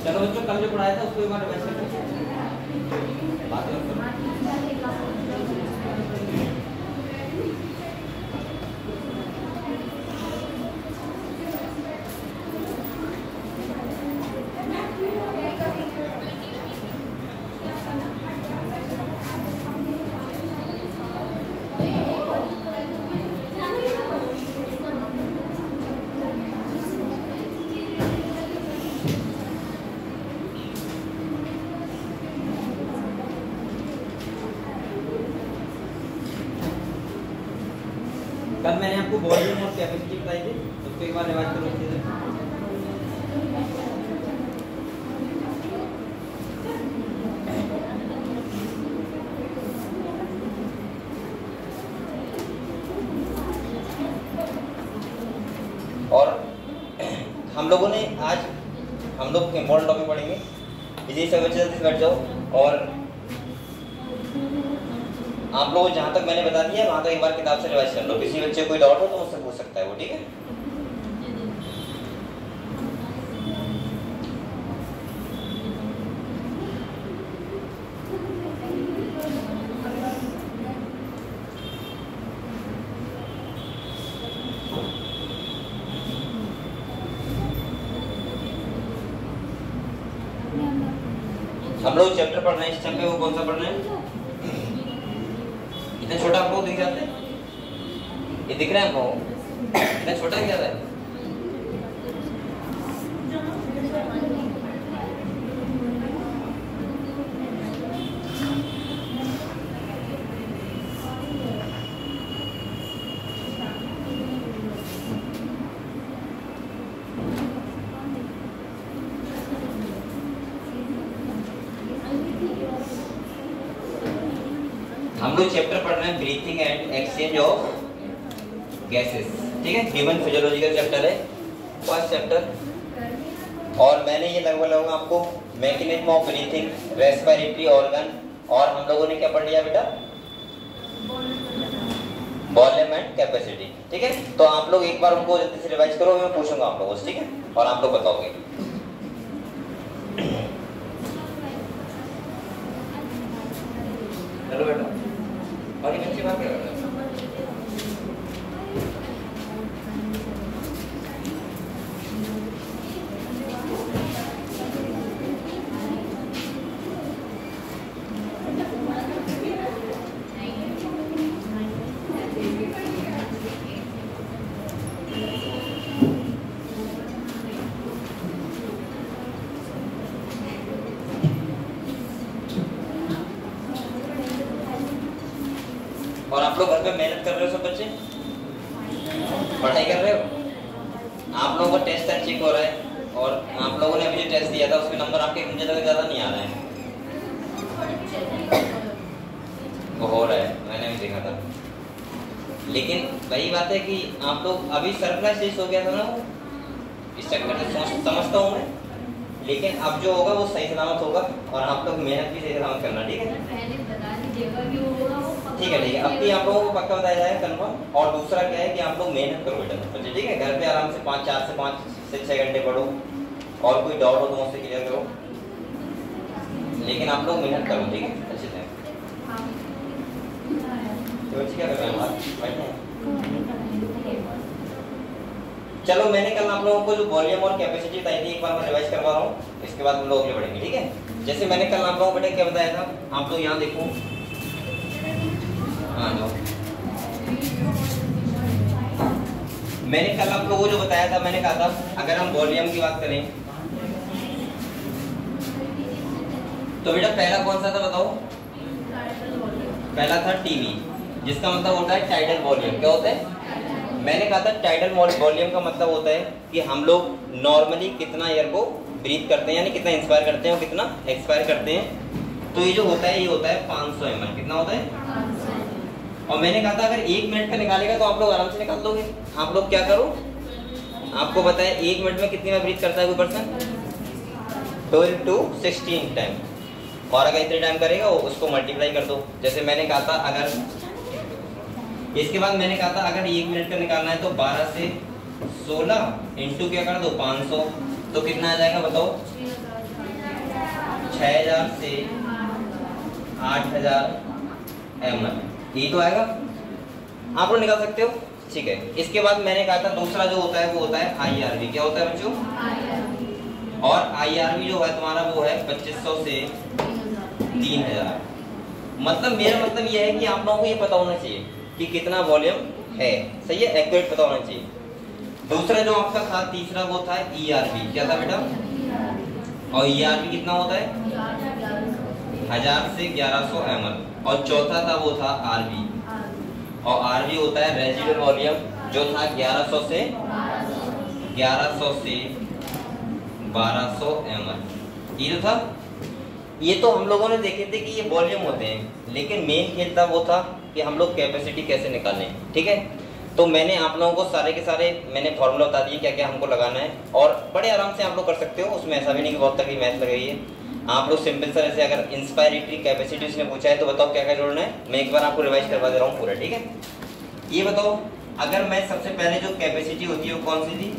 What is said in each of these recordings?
चलो बच्चों, कल जो पढ़ाया था उसको एक बार रिवाइज करते हैं। बातें और करो। कल मैंने आपको वॉल्यूम और कैपेसिटी बताई थी, उसको एक बार रिवाइज करो अच्छे से। और हम लोगों ने आज हम लोग इम्पोर्टेंट टॉपिक पढ़ेंगे, इसी से बच्चे जल्दी से बैठ जाओ। और आप लोग जहाँ तक मैंने बता दिया वहाँ तक एक बार किताब से रिवाइज कर लो। किसी बच्चे कोई डाउट हो तो मुझसे पूछ सकता है वो, ठीक है। हम लोग चैप्टर पढ़ रहे हैं इस टाइम पे, वो कौन सा पढ़ रहे हैं? इतना छोटा आपको दिख जाता है? ये दिख रहा है आपको? इतना छोटा दिख जाता है? हम लोग चैप्टर पढ़ रहे हैं breathing and exchange of gases, ठीक है। ह्यूमन फिजियोलॉजिकल चैप्टर है, फर्स्ट चैप्टर। और मैंने ये लगभग आपको mechanism of breathing, respiratory organ, और हम लोगों ने क्या पढ़ लिया बेटा? वॉल्यूम एंड कैपेसिटी, ठीक है। तो आप लोग एक बार उनको जल्दी से रिवाइज करो, मैं पूछूंगा आप लोगों से, ठीक है, और आप लोग बताओगे। चलो बेटा, और ये बच्चे बात क्या कर रहे हैं? और आप लोग घर पे मेहनत कर रहे हो सब बच्चे? पढ़ाई कर रहे हो? आप लोगों का टेस्ट चेक हो रहा है, और आप लोगों ने अभी जो टेस्ट दिया था उसके नंबर आपके मुझे लगा ज़्यादा नहीं आ रहे हैं। वो हो रहा है, मैंने भी देखा था। लेकिन वही बात है कि आप लोग अभी सरप्राइज टेस्ट हो गया था ना, वो इस चक्कर से समझता हूँ मैं, लेकिन अब जो होगा वो सही सलामत होगा, और आप लोग मेहनत भी सही सलामत करना, ठीक है। ठीक है, ठीक है। अब भी आप लोगों को पक्का बताया जाएगा कन्फर्म। और दूसरा क्या है कि आप लोग मेहनत करो बेटा बच्चे, ठीक है। घर पे आराम से 4 से 6 घंटे पढ़ो, और कोई डाउट हो तो मुझसे क्लियर करो, लेकिन आप लोग मेहनत करो, ठीक है, अच्छे से। तो बच्चे क्या कर रहे हैं? बैठे हैं। चलो, मैंने कल आप लोगों को जो वॉल्यूम और कैपेसिटी बताई थी एक बार मैं रिवाइज करवा रहा हूँ, इसके बाद हम लोग आगे बढ़ेंगे, ठीक है। जैसे मैंने कल आप लोगों को बेटा क्या बताया था, आप लोग यहाँ देखो, हाँ लो, मैंने कल आप लोगों को जो बताया था, मैंने कहा था अगर हम वॉल्यूम की बात करें तो बेटा पहला कौन सा था बताओ? पहला था टीवी, जिसका मतलब होता है टाइडल वॉल्यूम। क्या होता है? मैंने कहा था टाइडल वॉल्यूम का मतलब होता है कि हम लोग नॉर्मली कितना एयर को ब्रीथ करते हैं, यानी कितना इंस्पायर करते हैं और कितना एक्सपायर करते हैं। तो ये जो होता है ये होता है 500 ml। कितना होता है? और मैंने कहा था अगर 1 मिनट का निकालेगा तो आप लोग आराम से निकाल दोगे। आप लोग क्या करो, आपको बताए 1 मिनट में कितनी बार ब्रीथ करता है कोई पर्सन? 12 to 16 time. और अगर इतने टाइम करेगा उसको मल्टीप्लाई कर दो। जैसे मैंने कहा था अगर, इसके बाद मैंने कहा था अगर 1 मिनट का निकालना है तो 12 से 16 इंटू क्या कर दो 500, तो कितना आ जाएगा बताओ? 6000 से 8000 ml, ये तो आएगा, आप लोग निकाल सकते हो। ठीक है, इसके बाद मैंने कहा था दूसरा जो होता है वो होता है IRV। क्या होता है बच्चों? और IRV जो है तुम्हारा वो है 2500 से 3000। मतलब मेरा मतलब ये है कि आप लोगों को ये पता होना चाहिए कि कितना वॉल्यूम है, सही है, एक्यूरेट पता होना चाहिए। दूसरा जो आपका था तीसरा वो था ERV। क्या था बेटा? और ERV कितना होता है? 1000 से 1100 ml। और चौथा था वो था RV, और RV होता है रेजिडुअल वॉल्यूम, जो था 1100 से 1200 ml। ये तो था, ये तो हम लोगों ने देखे थे कि ये वॉल्यूम होते हैं, लेकिन मेन खेल था वो था कि हम लोग कैपेसिटी कैसे निकालें। ठीक है, तो मैंने आप लोगों को सारे के सारे मैंने फॉर्मूला बता दिए क्या क्या हमको लगाना है, और बड़े आराम से आप लोग कर सकते हो, उसमें ऐसा भी नहीं कि बहुत तकलीफ मैथ लग रही है। आप लोग सिंपल सा जैसे अगर इंस्पायरेटरी कैपेसिटी उसने पूछा है तो बताओ क्या क्या जोड़ना है, मैं एक बार आपको रिवाइज करवा दे रहा हूँ पूरा। ठीक है, ये बताओ, अगर मैं सबसे पहले जो कैपेसिटी होती है वो कौन सी थी?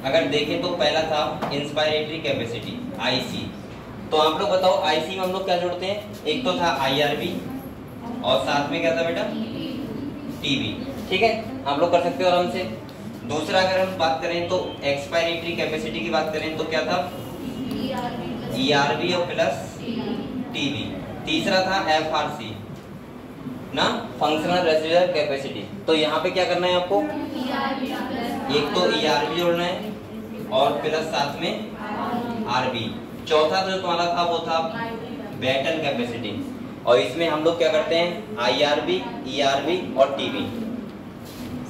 अगर देखें तो पहला था इंस्पायरेटरी कैपेसिटी IC। तो आप लोग बताओ IC में हम लोग क्या जोड़ते हैं? एक तो था IRV और साथ में क्या था बेटा? TB। ठीक है, आप लोग कर सकते हो आराम से। दूसरा अगर हम बात करें तो एक्सपायरेटरी कैपेसिटी की बात करें तो क्या था? ERV और प्लस TB। तीसरा था FRC ना, फंक्शनल रेसिडुअल कैपेसिटी। तो यहाँ पे क्या करना है आपको? एक तो ERV जोड़ना है और प्लस साथ में RB। चौथा जो तुम्हारा था वो था बैटल कैपेसिटी, और इसमें हम लोग क्या करते हैं? IRV, ERV और TB।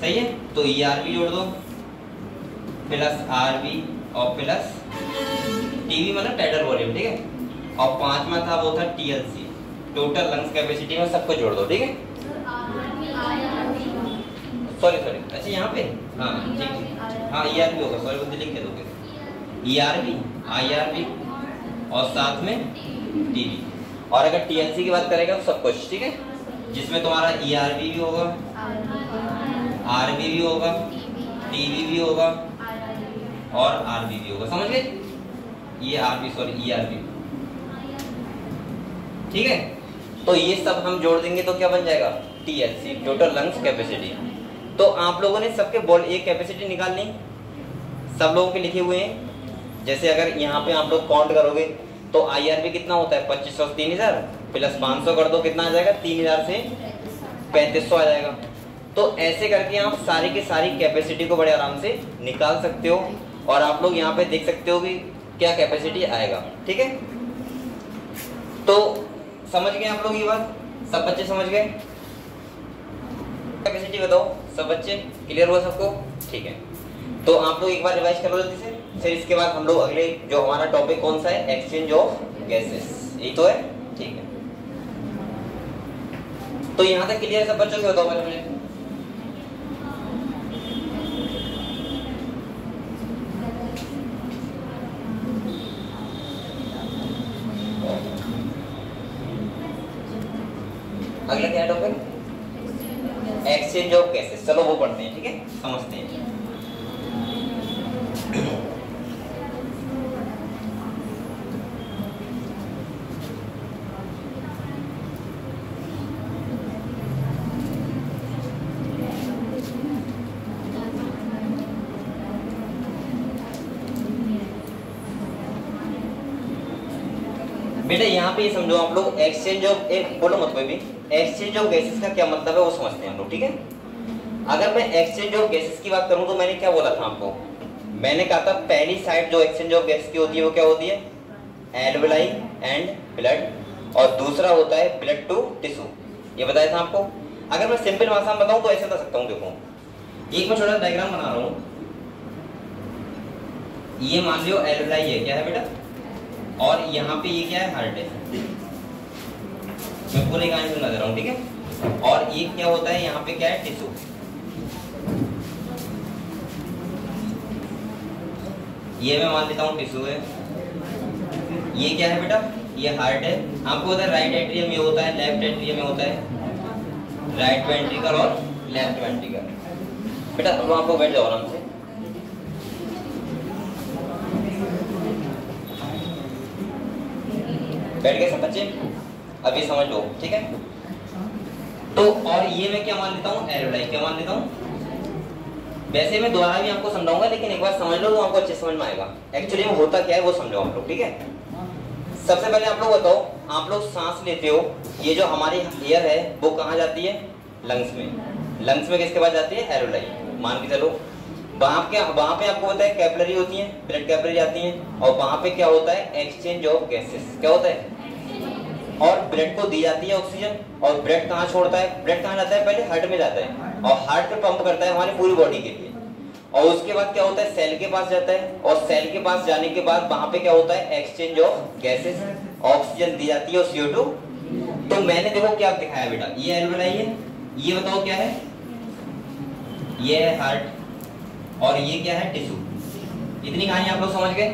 सही है, तो ERV जोड़ दो प्लस RB और प्लस TB मतलब टाइडल वॉल्यूम। ठीक है, और पांचवा था वो था TLC, टोटल लंग्स कैपेसिटी में सबको जोड़ दो। ठीक है, सॉरी अच्छा यहाँ पे हाँ ठीक है, हाँ ERV होगा, सॉरी बुद्धि लिख के दोगे, ERV, IRV और साथ में TB। और अगर TLC की बात करेगा तो सब कुछ। ठीक है, जिसमें तुम्हारा ERV भी होगा, RB भी होगा, TB भी होगा और RB भी होगा। समझ गए? ये RB सॉरी ERB। ठीक है, तो ये सब हम जोड़ देंगे तो क्या बन जाएगा? TLC, total lungs capacity. तो आप लोगों ने सबके एक कैपेसिटी निकाल ली, सब लोगों के लिखे हुए हैं। जैसे अगर यहाँ पे आप लोग काउंट करोगे तो IRV कितना होता है? 2500 से 3000 प्लस 500 कर दो, कितना आ जाएगा? 3000 से 3500 आ जाएगा। तो ऐसे करके आप सारी की सारी कैपेसिटी को बड़े आराम से निकाल सकते हो, और आप लोग यहाँ पे देख सकते हो कि क्या कैपेसिटी आएगा। ठीक है, तो समझ गए आप लोग ये बात? सब बच्चे समझ गए? कैपेसिटी बताओ, सब बच्चे क्लियर हुआ सबको? ठीक है, तो आप लोग एक बार रिवाइज कर लो जल्दी से, फिर इसके बाद हम लोग अगले जो हमारा टॉपिक कौन सा है? एक्सचेंज ऑफ गैसेस, यही तो है। ठीक है, तो यहाँ तक क्लियर सब बच्चों को बताओ मुझे। अगला क्या टॉपिक? Exchange of gases. चलो वो पढ़ते हैं। ठीक है, समझते हैं। बेटा यहाँ पे ये समझो आप लोग, एक्सचेंज ऑफ, एक बोलो मत कोई भी, एक्सचेंज ऑफ गैसेस का क्या मतलब है वो समझते हैं हम लोग। ठीक है, अगर मैं एक्सचेंज ऑफ गैसेस की बात करूं तो मैंने क्या बोला था आपको? मैंने कहा था पहली साइड जो एक्सचेंज ऑफ गैस की होती है वो क्या होती है? एल्वेलाई एंड ब्लड, और दूसरा होता है ब्लड टू टिश्यू, ये बताया था आपको। अगर मैं सिंपल भाषा में बताऊं तो ऐसे बता सकता हूँ, देखो एक मैं छोटा डायग्राम बना रहा हूँ, ये मान लो एल्वेलाई है, क्या है बेटा? और यहाँ पे ये क्या है? हार्ट है। मैं पूरे गाने सुना दे रहा हूँ। ठीक है, और ये क्या होता है? यहाँ पे क्या है? टिश्यू। ये मैं मान लेता हूँ टिश्यू है। ये क्या है बेटा? ये हार्ट है। आपको पता है राइट एट्रियम में होता है, लेफ्ट एट्रियम में होता है, राइट वेंट्रिकल और लेफ्ट वेंट्रिकल। बेटा अब आप लोग बैठ जाओ आराम से। बैठ गए सब बच्चे? अब ये समझ लो, ठीक है। तो और ये मैं क्या मान लेता हूँ, एरोलाई क्या मान लेता हूँ। वैसे मैं दोबारा भी आपको समझाऊंगा, लेकिन एक बार समझ लो तो आपको अच्छे समझ में आएगा एक्चुअली में होता क्या है वो समझो आप लोग, ठीक है। सबसे पहले आप लोग बताओ, आप लोग सांस लेते हो, ये जो हमारी एयर है वो कहाँ जाती है, लंग्स में। लंग्स में किसके पास जाती है, एरोलाई। मान के चलो वहाँ पे आपको पता है कैपिलरी होती है, ब्लड कैपिलरी आती है, और वहाँ पे क्या होता है, एक्सचेंज ऑफ गैसेस क्या होता है, और ब्लड को दी जाती है ऑक्सीजन, और ब्लड कहाँ छोड़ता है, ब्लड कहाँ जाता है, पहले हार्ट में जाता है, और हार्ट पे पंप करता है हमारी पूरी बॉडी के लिए, और उसके बाद क्या होता है, सेल के पास जाता है, और सेल के पास जाने के बाद वहां पे क्या होता है, एक्सचेंज ऑफ गैसेस, ऑक्सीजन दी जाती है और CO2। तो मैंने देखो क्या दिखाया बेटा, ये एल्वेलाई है, ये बताओ क्या है, ये है हार्ट, और ये क्या है, टिश्यू। इतनी कहानी आप लोग समझ गए,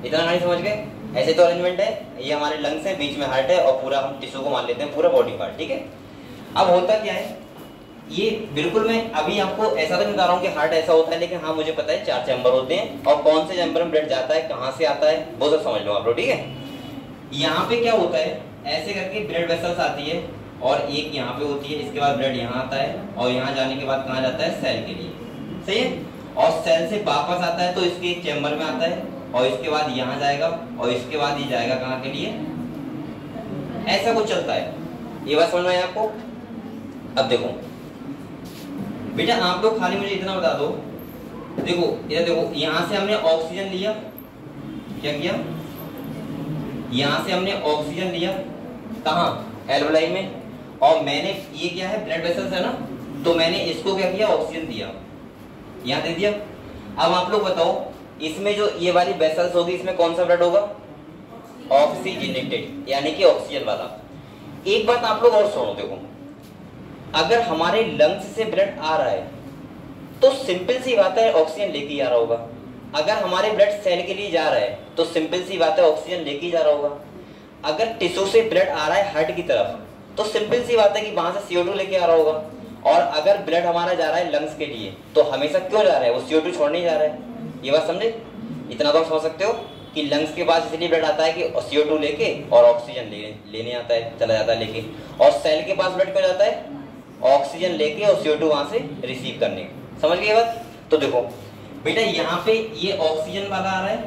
इतना कहानी समझ गए। ऐसे तो अरेंजमेंट है, ये हमारे लंग्स है, बीच में हार्ट है, और पूरा हम टिश्यू को मान लेते हैं पूरा बॉडी पार्ट, ठीक है। अब होता क्या है, ये बिल्कुल मैं अभी आपको ऐसा तो नहीं बता रहा हूँ कि हार्ट ऐसा होता है, लेकिन हाँ मुझे पता है 4 चैम्बर होते हैं, और कौन से चैम्बर में ब्लड जाता है, कहाँ से आता है, वो सब समझ लो आप लोग, ठीक है। यहाँ पे क्या होता है, ऐसे करके ब्लड वेसल्स आती है, और एक यहाँ पे होती है, इसके बाद ब्लड यहाँ आता है, और यहाँ जाने के बाद कहाँ जाता है, सेल के लिए, सही है। और सेल से वापस आता है तो इसके एक चैम्बर में आता है, और इसके बाद यहाँ जाएगा, और इसके बाद ये जाएगा कहाँ के लिए, ऐसा कुछ चलता है। ये बात समझ में आया आपको। अब देखो बेटा, आप लोग खाली मुझे इतना बता दो, देखो इधर देखो, यहाँ से हमने ऑक्सीजन लिया, क्या किया, यहाँ से हमने ऑक्सीजन लिया कहाँ, एल्वेलाई में, और मैंने ये क्या है, ब्लड वेसल्स है ना, तो मैंने इसको क्या किया, ऑक्सीजन दिया, यहाँ दे दिया। अब आप लोग बताओ, इसमें जो ये वाली वेसल्स होगी, इसमें कौन सा ब्लड होगा, ऑक्सीजनेटेड, यानी कि ऑक्सीजन वाला। एक बात आप लोग और सुनो, देखो अगर हमारे लंग्स से ब्लड आ रहा है तो सिंपल सी बात है ऑक्सीजन लेके ही आ रहा होगा। अगर हमारे ब्लड सेल के लिए जा रहा है तो सिंपल सी बात है ऑक्सीजन लेके ही जा रहा होगा। अगर टिश्यू से ब्लड आ रहा है हार्ट की तरफ तो सिंपल सी बात है कि वहां से CO2 लेके आ रहा होगा। और अगर ब्लड हमारा जा रहा है लंग्स के लिए तो हमेशा क्यों जा रहा है, वो CO2 छोड़ने जा रहा है। ये बात समझे, इतना तो समझ सकते हो कि लंग्स के पास इसलिए ब्लड आता है कि CO2 लेके और ऑक्सीजन लेने आता है, चला जाता है लेके, और सेल के पास ब्लड क्यों जाता है, ऑक्सीजन लेके और CO2 वहां से रिसीव करने। समझ गए बात। तो देखो बेटा, यहाँ पे ये ऑक्सीजन वाला आ रहा है,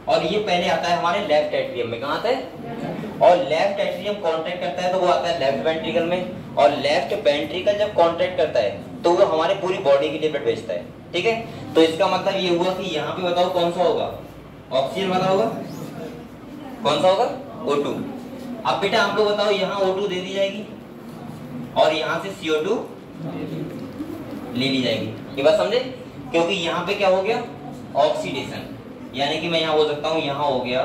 और ये पहले आता है हमारे लेफ्ट एट्रियम में, कहाँ आता है, और लेफ्ट एट्रियम कॉन्ट्रैक्ट करता है तो वो आता है लेफ्ट वेंट्रिकल में, और लेफ्ट वेंट्रिकल जब कॉन्ट्रैक्ट करता है तो वो हमारे पूरी बॉडी के लिए ब्लड भेजता है, ठीक है। तो इसका मतलब ये हुआ कि यहाँ पे बताओ कौन सा होगा, ऑक्सीजन वाला होगा, कौन सा होगा, O2। अब बेटा आप लोग बताओ, यहाँ O2 दे दी जाएगी और यहाँ से CO2 ले ली जाएगी। ये बात समझे, क्योंकि यहाँ पे क्या हो गया, ऑक्सीडेशन, यानी कि मैं यहाँ बोल सकता हूँ यहाँ हो गया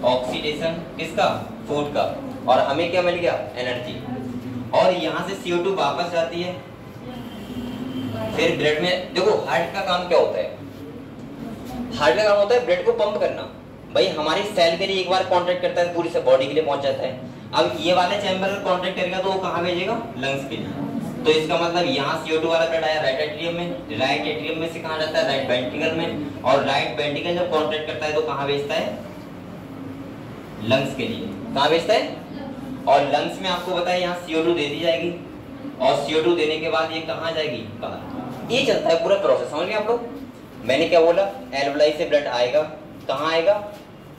ऑक्सीडेशन किसका, फूड का, और हमें क्या मिल गया, एनर्जी। और यहाँ से CO2 वापस जाती है, फिर ब्लड में। देखो हार्ट का काम क्या होता है, हार्ट का काम होता है ब्लड को पंप करना। भाई हमारी सेल के लिए एक बार कॉन्ट्रैक्ट करता है, पूरी से बॉडी के लिए पहुंच जाता है। अब ये वाले चैम्बर में कॉन्ट्रैक्ट करेगा तो वो कहाँ भेजेगा, लंग्स के लिए। तो इसका मतलब यहाँ CO2 वाला ब्लड आया राइट एट्रियम में, राइट एट्रियम में से कहाँ जाता है, राइट वेंट्रिकल में, और राइट वेंट्रिकल जब कॉन्ट्रैक्ट करता है तो कहाँ भेजता है, लंग्स के लिए। कहाँ भेजता है, और लंग्स में आपको बताया यहाँ CO2 दे दी जाएगी, और CO2 देने के बाद ये कहाँ जाएगी, बाहर। ये चलता है पूरा प्रोसेस, समझ गए आप लोग। मैंने क्या बोला, एल्वेलाई से ब्लड आएगा, कहाँ आएगा,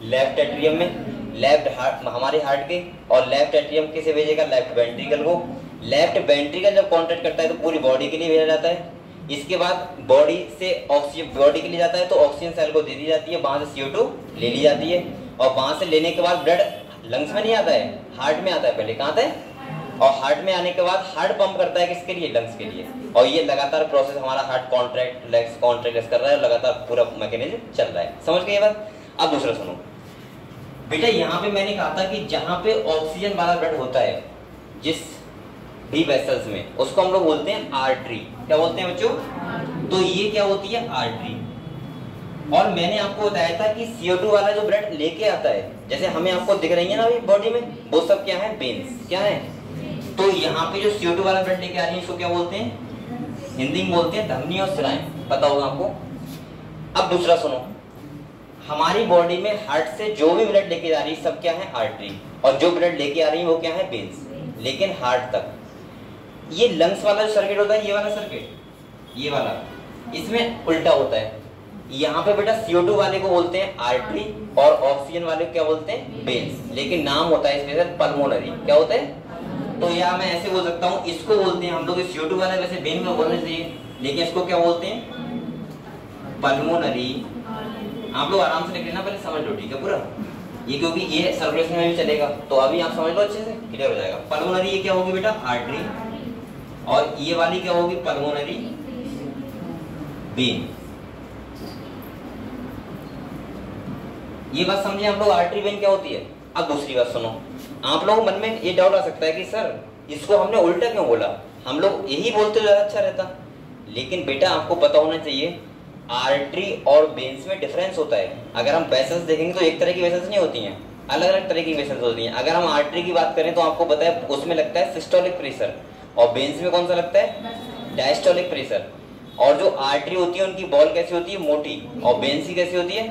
लेफ्ट एट्रियम में, लेफ्ट हार्ट, हमारे हार्ट के, और लेफ्ट एट्रियम किसे भेजेगा, लेफ्ट वेंट्रिकल को। लेफ्ट वेंट्रिकल जब कॉन्ट्रैक्ट करता है तो पूरी बॉडी के लिए भेजा जाता है। इसके बाद बॉडी से ऑक्सीजन बॉडी के लिए जाता है तो ऑक्सीजन सेल को दे दी जाती है, वहां से CO2 ले ली जाती है, और वहां से लेने के बाद ब्लड लंग्स में नहीं आता है, हार्ट में आता है। पहले कहाँ आता है, और हार्ट में आने के बाद हार्ट पंप करता है किसके लिए, लंग्स के लिए। और ये लगातार प्रोसेस, हमारा हार्ट कॉन्ट्रैक्ट लेग्स कॉन्ट्रैक्ट कर रहा है, लगातार पूरा मैकेनिज्म चल रहा है। समझ गए ये बात। अब दूसरा सुनो बेटा, यहाँ पे मैंने कहा था कि जहाँ पे ऑक्सीजन वाला ब्लड होता है जिस भी वेसल्स में, उसको हम लोग बोलते हैं आर्टरी। क्या बोलते हैं बच्चों, तो ये क्या होती है, आर्टरी। और मैंने आपको बताया था कि CO2 वाला जो ब्लड लेके आता है, जैसे हमें आपको दिख रही है ना अभी बॉडी में, वो सब क्या है, वेन्स। क्या है, तो यहाँ पे जो CO2 वाला ब्लड लेके आ रही है इसको क्या बोलते हैं, हिंदी में बोलते हैं धमनी और शिराएं, पता होगा आपको। अब दूसरा सुनो, हमारी बॉडी में हार्ट से जो भी ब्लड लेके जा रही है सब क्या है, आर्टरी, और जो ब्लड लेके आ रही है वो क्या है, वेन्स। लेकिन हार्ट तक ये लंग्स वाला जो सर्किट होता है, ये वाला सर्किट, ये वाला, इसमें उल्टा होता है। यहाँ पे बेटा CO2 वाले को बोलते हैं आर्टरी और ऑक्सीजन वाले को क्या बोलते हैं, वेन्स। लेकिन नाम होता है इसमें पल्मोनरी, क्या होता है। तो या मैं ऐसे बोल सकता हूँ, इसको बोलते हैं हम लोग CO2 वाला, वैसे वेन में बोलना चाहिए, लेकिन इसको क्या बोलते हैं, पल्मोनरी। आप लोग आराम से लिख लेना, पहले समझ लो, ठीक है पूरा ये, क्योंकि ये सर्कुलेशन में भी चलेगा, तो अभी आप समझ लो अच्छे से, क्लियर हो जाएगा। पल्मोनरी ये क्या होगी बेटा, आर्टरी, और ये वाली क्या होगी, पल्मोनरी वेन। ये बात समझे आप लोग, आर्टरी वेन क्या होती है। अब दूसरी बात सुनो, आप लोगों मन में ये डाउट आ सकता है कि सर इसको हमने उल्टा क्यों बोला, हम लोग यही बोलते ज्यादा अच्छा रहता। लेकिन बेटा आपको पता होना चाहिए, आर्टरी और वेन्स में डिफरेंस होता है। अगर हम वेसल्स देखेंगे तो एक तरह की वेसल्स नहीं होती हैं, अलग अलग तरह की वेसल्स होती हैं। अगर हम आर्टरी की बात करें तो आपको पता है उसमें लगता है सिस्टोलिक प्रेशर, और वेन्स में कौन सा लगता है, डायस्टोलिक प्रेशर। और जो आर्टरी होती है उनकी बॉल कैसी होती है, मोटी, और वेन्स की कैसी होती है,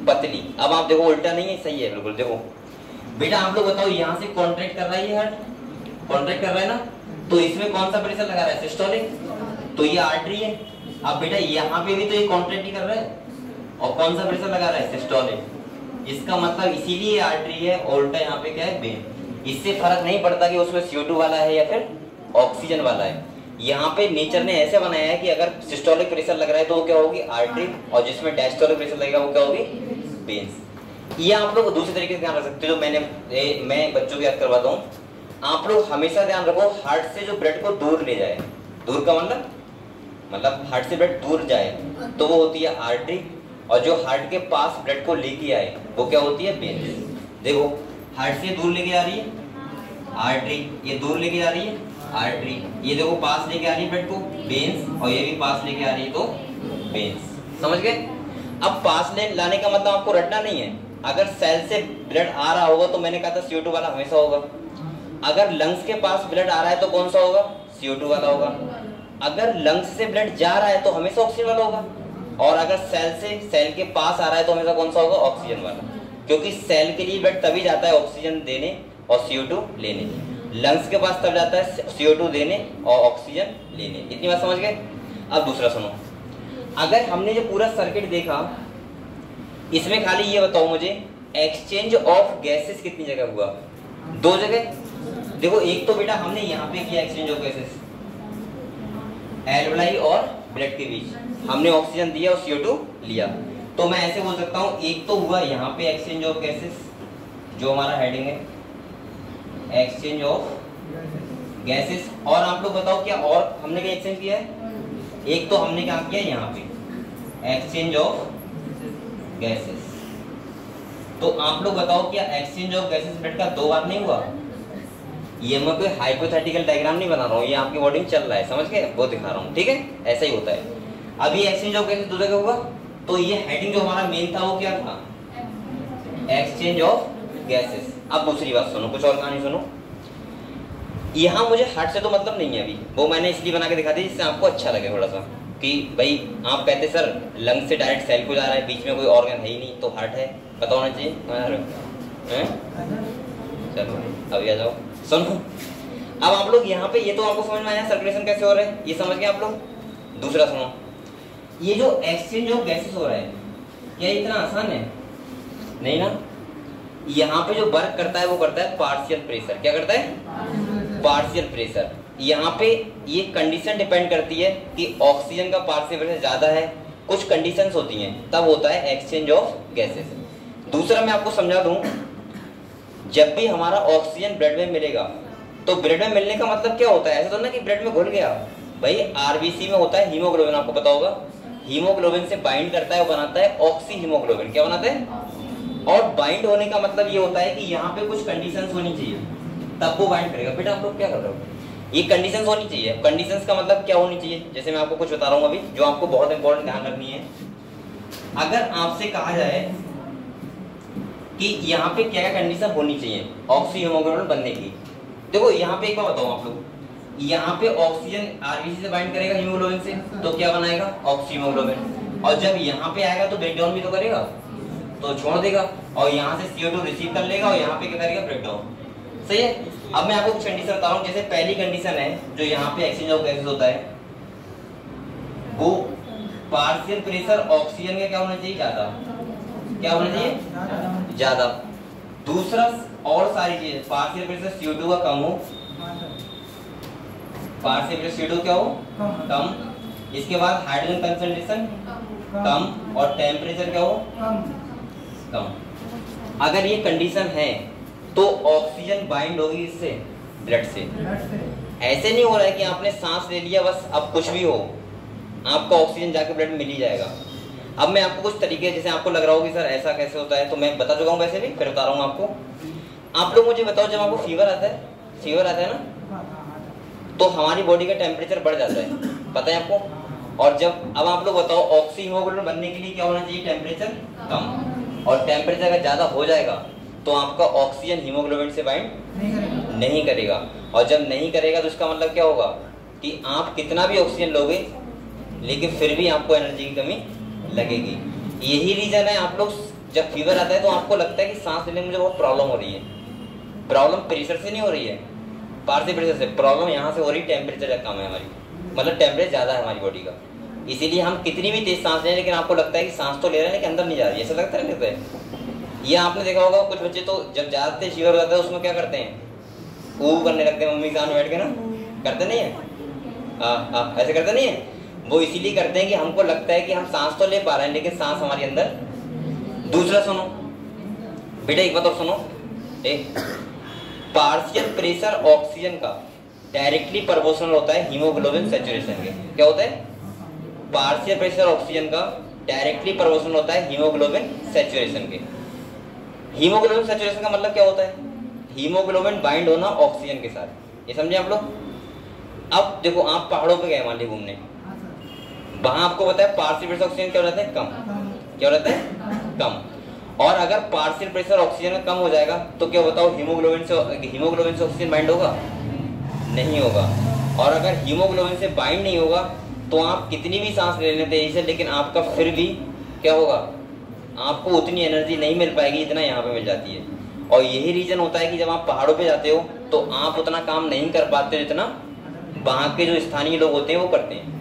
पतली। अब आप देखो उल्टा नहीं है, सही है बिल्कुल। देखो बेटा आप लोग बताओ, यहाँ से कॉन्ट्रैक्ट कर रहा है, ये हार्ट कॉन्ट्रैक्ट कर रहा है ना, तो इसमें कौन सा प्रेशर लगा रहा है, सिस्टोलिक, तो ये आर्टरी है। अब बेटा यहाँ पे भी तो ये कॉन्ट्रैक्ट ही कर रहा है, और कौन सा प्रेशर लगा रहा है, सिस्टोलिक। इसका मतलब इसीलिए आर्टरी है, और उल्टा यहाँ पे क्या है, वेन। इससे फर्क नहीं पड़ता कि उसमें CO2 वाला है या फिर ऑक्सीजन वाला है। यहाँ पे नेचर ने ऐसे बनाया है कि अगर सिस्टोलिक प्रेशर लग रहा है तो वो क्या होगी, आर्टरी, और जिसमें डायस्टोलिक प्रेशर लगेगा वो क्या होगी, वेन्स। ये आप लोग दूसरे तरीके से ध्यान रख सकते हो, जो मैं बच्चों को याद करवाता हूँ। आप लोग हमेशा ध्यान रखो, हार्ट से जो ब्लड को दूर ले जाए, दूर का मतलब हार्ट से ब्लड दूर जाए तो वो होती है आर्टरी, और जो हार्ट के पास ब्लड को लेके आए वो क्या होती है, वेन्स। देखो हार्ट से दूर लेके आ रही है आर्टरी, ये दूर लेके जा रही है आर्टरी, ये देखो पास लेके आ रही है ब्लड को, वेन्स, और ये भी पास लेके आ रही है तो वेन्स। समझ गए। अब पास लाने का मतलब आपको रटना नहीं है। अगर सेल से ब्लड आ रहा होगा तो मैंने कहा था CO2 वाला हमेशा होगा। अगर लंग्स के पास ब्लड आ रहा है तो कौन सा होगा, CO2 वाला होगा। अगर लंग्स से ब्लड जा रहा है तो हमेशा ऑक्सीजन वाला होगा, और अगर सेल के पास आ रहा है तो हमेशा कौन सा होगा, ऑक्सीजन वाला। क्योंकि सेल के लिए ब्लड तभी जाता है ऑक्सीजन देने और CO2 लेने, लंग्स के पास तब जाता है CO2 देने और ऑक्सीजन लेने। इतनी बात समझ गए। अब दूसरा सुनो, अगर हमने जो पूरा सर्किट देखा, इसमें खाली ये बताओ मुझे, एक्सचेंज ऑफ गैसेस कितनी जगह हुआ, 2 जगह। देखो एक तो बेटा हमने यहाँ पे किया एक्सचेंज ऑफ गैसेस, एल्वेलाई और ब्लड के बीच हमने ऑक्सीजन दिया और CO2 लिया। तो मैं ऐसे बोल सकता हूँ, एक तो हुआ यहाँ पे एक्सचेंज ऑफ गैसेस, जो हमारा हेडिंग है एक्सचेंज ऑफ गैसेस। और आप लोग बताओ क्या और हमने क्या एक्सचेंज किया है, एक तो हमने क्या किया यहाँ पे एक्सचेंज ऑफ गैसेस। तो आप लोग बताओ क्या एक्सचेंज ऑफ गैसेस ब्लड का 2 बार नहीं हुआ। ये मैं कोई हाइपोथेटिकल डायग्राम नहीं बना रहा हूँ, ये आपकी वर्डिंग चल रहा है, समझ गए, वो दिखा रहा हूँ, ठीक है, ऐसा ही होता है। अभी एक्सचेंज ऑफ गैसेस 2 जगह हुआ, तो ये हेडिंग जो हमारा मेन था वो क्या था, एक्सचेंज ऑफ गैसेस। अब दूसरी बात सुनो, कुछ और कहानी सुनो। यहाँ मुझे हार्ट से तो मतलब नहीं है अभी, वो मैंने इसलिए बना के दिखा दी जिससे आपको अच्छा लगे थोड़ा सा, कि भाई आप कहते सर लंग से डायरेक्ट सेल को जा रहा है, बीच में कोई ऑर्गन है ही नहीं, तो हार्ट है, पता होना चाहिए। चलो अभी आ जाओ, सुनो। अब आप लोग यहाँ पे, ये तो आपको समझ में आया सर्कुलेशन कैसे हो रहा है, ये समझ गए आप लोग। दूसरा सुनो, ये जो एक्सचेंज ऑफ गैसेस हो रहा है, क्या इतना आसान है, नहीं ना। यहाँ पे जो वर्क करता है वो करता है पार्शियल प्रेशर। क्या करता है, पार्शियल प्रेशर। यहाँ पे ये कंडीशन डिपेंड करती है कि ऑक्सीजन का पार्शियल प्रेशर ज्यादा है, कुछ कंडीशंस होती हैं, तब होता है एक्सचेंज ऑफ गैसेस। दूसरा मैं आपको समझा दूं, जब भी हमारा ऑक्सीजन ब्लड में मिलेगा तो ब्लड में मिलने का मतलब क्या होता है, ऐसा तो ना कि ब्लड में घुल गया। भाई आरबीसी में होता है हीमोग्लोबिन, आपको पता होगा, हीमोग्लोबिन से बाइंड करता है, वो बनाता है ऑक्सी हीमोग्लोबिन। क्या बनाता है, और बाइंड होने का मतलब ये होता है कि यहाँ पे कुछ कंडीशंस होनी चाहिए तब वो बाइंड करेगा। बेटा आप लोग क्या कर रहे हो, ये कंडीशंस होनी चाहिए। कंडीशंस का मतलब क्या होनी चाहिए, जैसे मैं आपको कुछ बता रहा हूँ अभी, जो आपको बहुत इंपॉर्टेंट ध्यान रखनी है। अगर आपसे कहा जाए कि यहाँ पे क्या क्या कंडीशन होनी चाहिए ऑक्सी हीमोग्लोबिन बनने की, देखो यहाँ पे एक बार बताओ आप लोग, यहाँ पे ऑक्सीजन आरबीसी से बाइंड करेगा हीमोग्लोबिन से, तो क्या बनाएगा? ऑक्सीहीमोग्लोबिन। और जब यहाँ पे आएगा तो ब्रेक डाउन भी तो करेगा, तो छोड़ देगा, और यहाँ से CO2 रिसीव कर लेगा और यहाँ पे क्या करेगा? Break down. सही है। अब मैं आपको कुछ कंडीशन बता रहा हूँ। जैसे पहली कंडीशन है जो यहाँ पे एक्सचेंज ऑफ गैसेस होता है, वो पार्शियल प्रेशर ऑक्सीजन का क्या होना चाहिए? ज्यादा। क्या होना चाहिए? ज्यादा। दूसरा और सारी चीजें, पार्शियल प्रेशर CO2 का कम हो, पार्शियल प्रेशर CO2 क्या हो? कम। इसके बाद हाइड्रोजन कंसंट्रेशन कम, और टेम्परेचर क्या हो? कम। अगर ये कंडीशन है तो ऑक्सीजन बाइंड होगी इससे, ब्लड से। ऐसे नहीं हो रहा है कि आपने सांस ले लिया बस अब कुछ भी हो, आपको ऑक्सीजन जाके ब्लड में मिल ही जाएगा। अब मैं आपको कुछ तरीके, जैसे आपको लग रहा हो कि सर ऐसा कैसे होता है, तो मैं बता चुका हूँ वैसे भी, फिर बता रहा हूँ आपको। आप लोग मुझे बताओ, जब आपको फीवर आता है ना, तो हमारी बॉडी का टेम्परेचर बढ़ जाता है, पता है आपको। और जब अब आप लोग बताओ, ऑक्सीहीमोग्लोबिन बनने के लिए क्या होना चाहिए? टेम्परेचर कम। और टेम्परेचर अगर ज्यादा हो जाएगा तो आपका ऑक्सीजन हीमोग्लोबिन से बाइंड नहीं करेगा। और जब नहीं करेगा तो इसका मतलब क्या होगा कि आप कितना भी ऑक्सीजन लोगे लेकिन फिर भी आपको एनर्जी की कमी लगेगी। यही रीजन है, आप लोग जब फीवर आता है तो आपको लगता है कि सांस लेने में मुझे बहुत प्रॉब्लम हो रही है। प्रॉब्लम प्रेशर से नहीं हो रही है, पार्शियल प्रेशर से। प्रॉब्लम यहाँ से हो रही है, टेम्परेचर कम है हमारी, मतलब टेम्परेचर ज्यादा है हमारी बॉडी का। इसीलिए हम कितनी भी तेज सांस लें लेकिन आपको लगता है कि सांस तो ले रहे हैं लेकिन अंदर नहीं जा रही है, ऐसा लगता है। ये आपने देखा होगा, कुछ बच्चे तो जब ज्यादा तेज फीवर हो जाता है उसमें क्या करते हैं? ऊ करने लगते हैं, मम्मी के सामने बैठ के ना, करते नहीं है? ऐसे करते नहीं है। वो इसीलिए करते हैं कि हमको लगता है कि हम सांस तो ले पा रहे हैं लेकिन सांस हमारे अंदर। दूसरा सुनो बेटा, एक बात और सुनो, पार्शियल प्रेशर ऑक्सीजन का डायरेक्टली प्रोपोर्शनल होता है हीमोग्लोबिन सैचुरेशन के। क्या होता है? पार्शियल प्रेशर ऑक्सीजन का डायरेक्टली प्रोपोर्शनल होता है हीमोग्लोबिन सैचुरेशन के। हीमोग्लोबिन सैचुरेशन का मतलब क्या होता है? हीमोग्लोबिन बाइंड होना ऑक्सीजन के साथ, ये समझे आप लोग। अब देखो, आप पहाड़ों पे गए मान लीजिए घूमने, वहां आपको पता है पार्शियल प्रेशर ऑक्सीजन क्या हो जाता है? कम। क्या हो जाता है? कम। और अगर पार्शियल प्रेशर ऑक्सीजन कम हो जाएगा तो क्या बताओ, हीमोग्लोबिन से ऑक्सीजन बाइंड होगा? नहीं होगा। और अगर हीमोग्लोबिन से बाइंड नहीं होगा तो आप कितनी भी सांस ले लेते हैं लेकिन आपका फिर भी क्या होगा? आपको उतनी एनर्जी नहीं मिल पाएगी जितना यहाँ पे मिल जाती है। और यही रीजन होता है कि जब आप पहाड़ों पे जाते हो तो आप उतना काम नहीं कर पाते जितना वहाँ के जो स्थानीय लोग होते हैं वो करते हैं।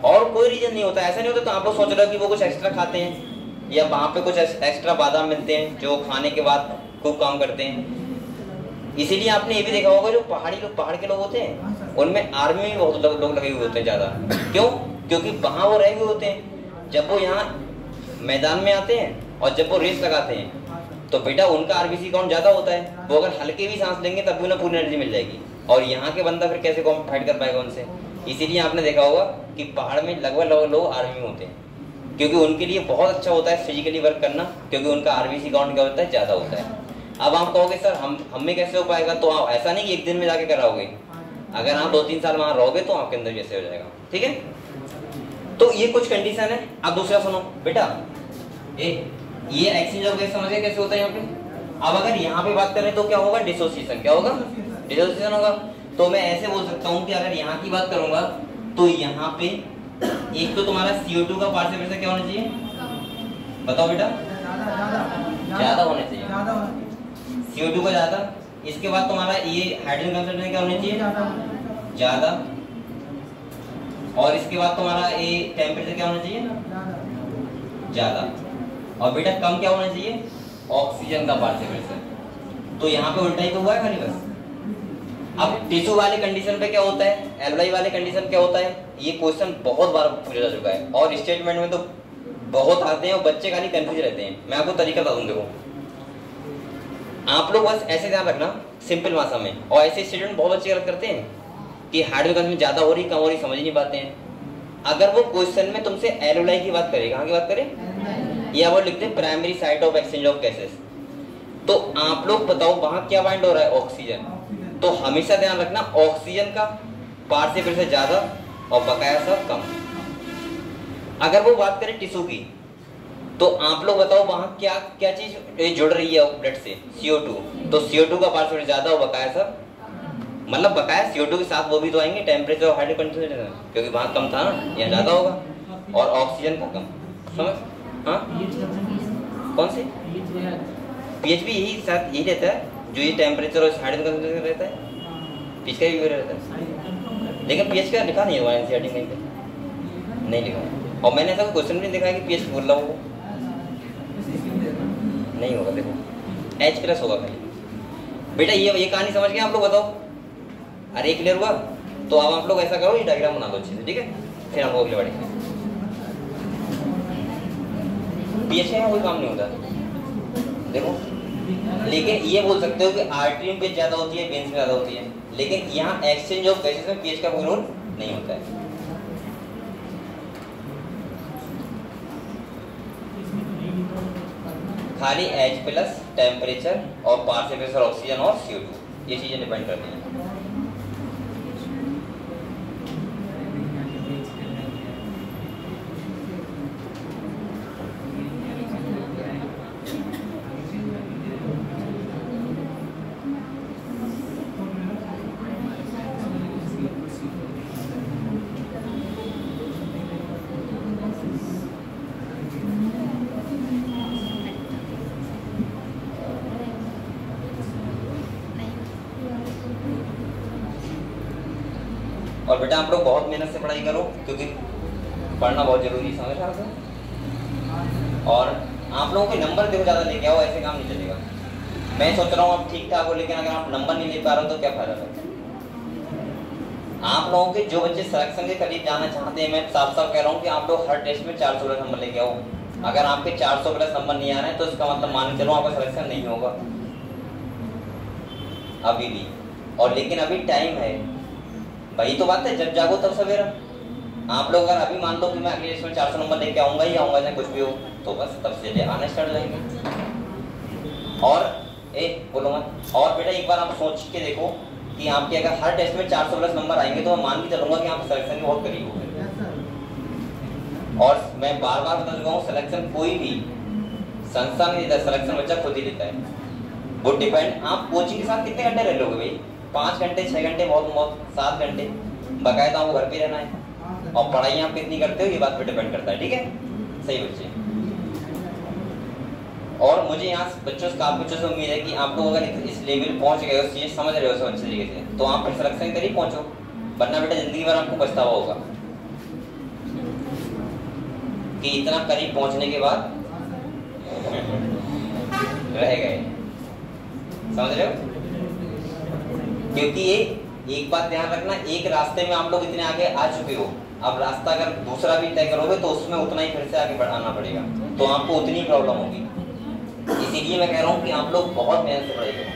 और कोई रीजन नहीं होता, ऐसा नहीं होता तो आप लोग सोच रहे हो कि वो कुछ एक्स्ट्रा खाते हैं या वहाँ पे कुछ एक्स्ट्रा बादाम मिलते हैं जो खाने के बाद खूब काम करते हैं। इसीलिए आपने ये भी देखा होगा, जो पहाड़ के लोग होते हैं उनमें आर्मी में बहुत लोग लगे हुए होते हैं ज्यादा। क्यों? क्योंकि वहां वो रहे हुए होते हैं। जब वो यहाँ मैदान में आते हैं और जब वो रेस लगाते हैं तो बेटा उनका आरबीसी काउंट ज्यादा होता है। वो अगर हल्के भी सांस लेंगे तब भी उन्हें पूरी एनर्जी मिल जाएगी। और यहाँ के बंदा फिर कैसे फाइट कर पाएगा उनसे? इसीलिए आपने देखा होगा कि पहाड़ में लगभग लोग आर्मी में होते हैं, क्योंकि उनके लिए बहुत अच्छा होता है फिजिकली वर्क करना, क्योंकि उनका आरबीसी काउंट क्या होता है? ज्यादा होता है। अब आप कहोगे सर हम में कैसे हो पाएगा? तो आप ऐसा नहीं कि एक दिन में जाके कराओगे, अगर आप 2-3 साल वहां रहोगे तो आपके अंदर कैसे हो जाएगा। ठीक है, तो ये कुछ कंडीशन है। अब दूसरा सुनो बेटा, ये एक्सचेंज ऑफ गैस समझिए कैसे होता है यहाँ पे। अब अगर यहाँ पे बात करें तो क्या होगा? डिसोसिएशन। क्या होगा? डिसोसिएशन होगा। तो मैं ऐसे बोल सकता हूँ कि अगर यहाँ की बात करूंगा तो यहाँ पे एक तो तुम्हारा CO2 का पार्शियल प्रेशर क्या होना चाहिए? बताओ बेटा। ज्यादा होना चाहिए, CO2 का ज्यादा। इसके बाद तुम्हारा ये हाइड्रोजन कंसंट्रेशन क्या होना चाहिए? ज्यादा। और इसके बाद तुम्हारा ये टेम्परेचर क्या होना चाहिए? ज्यादा। और बेटा कम क्या होना चाहिए? ऑक्सीजन का पार्शियल प्रेशर। तो यहाँ पे उल्टा ही तो हुआ है खाली बस। अब टिश्यू वाले कंडीशन पे क्या होता है, एल्वलाई वाले कंडीशन क्या होता है, ये क्वेश्चन बहुत बार पूछा जा चुका है और स्टेटमेंट में तो बहुत आते हैं और बच्चे खाली कंफ्यूज रहते हैं। मैं आपको तरीका बता दूं, देखो आप लोग बस ऐसे ध्यान रखना सिंपल भाषा में। और ऐसे स्टूडेंट बहुत बच्चे गलत करते हैं कि हाइड्रोजन में ज्यादा हो रही कम हो रही समझ नहीं पाते हैं। अगर वो क्वेश्चन में तुमसे एल्वलाई की बात करे, कहाँ की बात करे, या वो लिखते हैं primary site of exchange of gases, तो आप लोग बताओ वहां क्या बाइंड हो रहा है? ऑक्सीजन। तो हमेशा ध्यान रखना ऑक्सीजन का पार्शियल प्रेशर ज्यादा और बकाया सब कम। अगर वो बात करें टिश्यू की तो आप लोग बताओ वहां क्या क्या चीज जुड़ रही है ब्लड से? CO2। तो CO2 का पार्शियल प्रेशर ज्यादा और बकाया सब मतलब बकाया CO2 के साथ वो भी तो आएंगे टेम्परेचर और हाइड्रोजन कंसंट्रेशन, क्योंकि वहाँ कम था ना, यहाँ ज़्यादा होगा, और ऑक्सीजन का कम। समझ? हाँ कौन सी pH भी यही साथ यही रहता है जो ये टेम्परेचर और हाइड्रोजन कंसंट्रेशन रहता है, pH का भी रहता है। लेकिन pH का लिखा नहीं हुआ NCERT में कहीं पे, नहीं लिखा है। और मैंने ऐसा कोई क्वेश्चन भी नहीं देखा है कि pH बोल रहा हो, नहीं होगा। देखो H+ होगा खाली। बेटा ये कहानी समझ गए आप लोग? बताओ। अरे क्लियर हुआ? तो अब आप लोग ऐसा करो, ये डायग्राम बना लो अच्छे से, ठीक है? फिर हम लोग अगले बढ़ेंगे। pH का कोई काम नहीं होता, देखो। लेकिन ये बोल सकते हो कि आर्टरी में pH ज्यादा होती है, वेन्स में ज्यादा होती है, लेकिन यहाँ एक्सचेंज ऑफ गैसेस में pH का कोई रोल नहीं होता है। खाली H+ टेम्परेचर और पार्शियल प्रेशर ऑक्सीजन और CO2, ये चीजें डिपेंड करती हैं। और बेटा आप लोग बहुत मेहनत से पढ़ाई करो, क्योंकि पढ़ना बहुत जरूरी है, समझ रहे हो? और आप लोगों के नंबर देखो ज़्यादा लेके आओ, ऐसे काम नहीं चलेगा। मैं सोच रहा हूँ आप ठीक ठाक हो, लेकिन अगर आप नंबर नहीं ले पा रहे हो तो क्या फायदा है? आप लोगों के जो बच्चे सिलेक्शन के करीब जाना चाहते हैं, मैं साफ साफ कह रहा हूँ कि आप लोग हर टेस्ट में 400+ नंबर लेके आओ। अगर आपके 400+ नंबर नहीं आ रहे हैं तो इसका मतलब मान के चलो आपका सिलेक्शन नहीं होगा अभी भी। और लेकिन अभी टाइम है, वही तो बात है, जब जागो तब सवेरा। आप लोग अगर अभी मान लो कि मैं अगले टेस्ट में 400 नंबर लेके आऊंगा ही आऊंगा, चाहे कुछ भी हो, तो बस तब से आना स्टार्ट हो जाएंगे। और बोलो मत। और बेटा एक बार आप सोच के देखो कि आपके अगर हर टेस्ट में 400+ नंबर आएंगे तो मैं मान के चलूंगा कि आप सिलेक्शन के बहुत करीब हो गए। और मैं बार बार बता चुका हूँ, सिलेक्शन कोई भी संस्था नहीं देता, सिलेक्शन बच्चा खुद ही देता है। वो डिपेंड, आप कोचिंग के साथ कितने घंटे रह लोगे भाई? 5 घंटे, 6 घंटे, बहुत 7 घंटे, बकायदा आपको घर पे रहना है। और पढ़ाई आप कितनी करते हो ये बात पे डिपेंड करता है, ठीक है? सही बच्चे। और मुझे यहाँ बच्चों से, काफी बच्चों से उम्मीद है कि आप लोग अगर इस लेवल पहुंच गए हो, चीज समझ रहे हो सब अच्छे तरीके से, तो आप फिर सिलेक्शन के करीब पहुंचो, वरना बेटा जिंदगी भर आपको पछतावा होगा कि इतना करीब पहुंचने के बाद रह गए। समझ रहे हो? क्योंकि ये एक बात ध्यान रखना, एक रास्ते में आप लोग इतने आगे आ चुके हो, अब रास्ता अगर दूसरा भी तय करोगे तो उसमें उतना ही फिर से आगे बढ़ाना पड़ेगा, तो आपको उतनी प्रॉब्लम होगी। इसीलिए मैं कह रहा हूँ कि आप लोग बहुत मेहनत से पढ़ाई करो।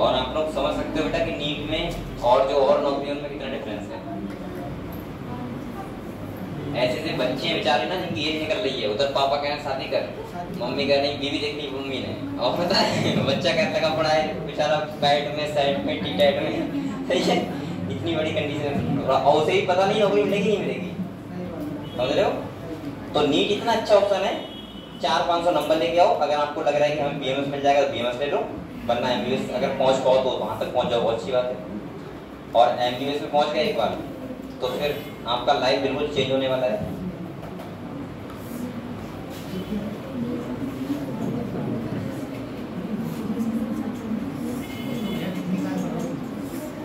और आप लोग समझ सकते हो बेटा कि नीट में और जो और नौकरियों में कितना डिफरेंस है। ऐसे से बच्चे बेचारे ना जिनकी एज निकल रही है, उधर पापा कह रहे हैं शादी कर, मम्मी कह रही बीवी देखनी मम्मी ने, और पता है बच्चा कहने लगा पड़ा है बेचारा पैड में, साइड में, टी टाइट में, सही है? इतनी बड़ी कंडीशन, और उसे ही पता नहीं नौकरी मिलेगी नहीं मिलेगी। समझ रहे हो? तो नीट इतना अच्छा ऑप्शन है, 400-500 नंबर लेके आओ। अगर आपको लग रहा है कि हमें BMS मिल जाएगा तो BMS ले लो, वरना MBBS अगर पहुंच पाओ तो वहां तक पहुंच जाओ, बहुत अच्छी बात है। और MBBS में पहुंच गए एक बार तो फिर आपका लाइफ बिल्कुल चेंज होने वाला है।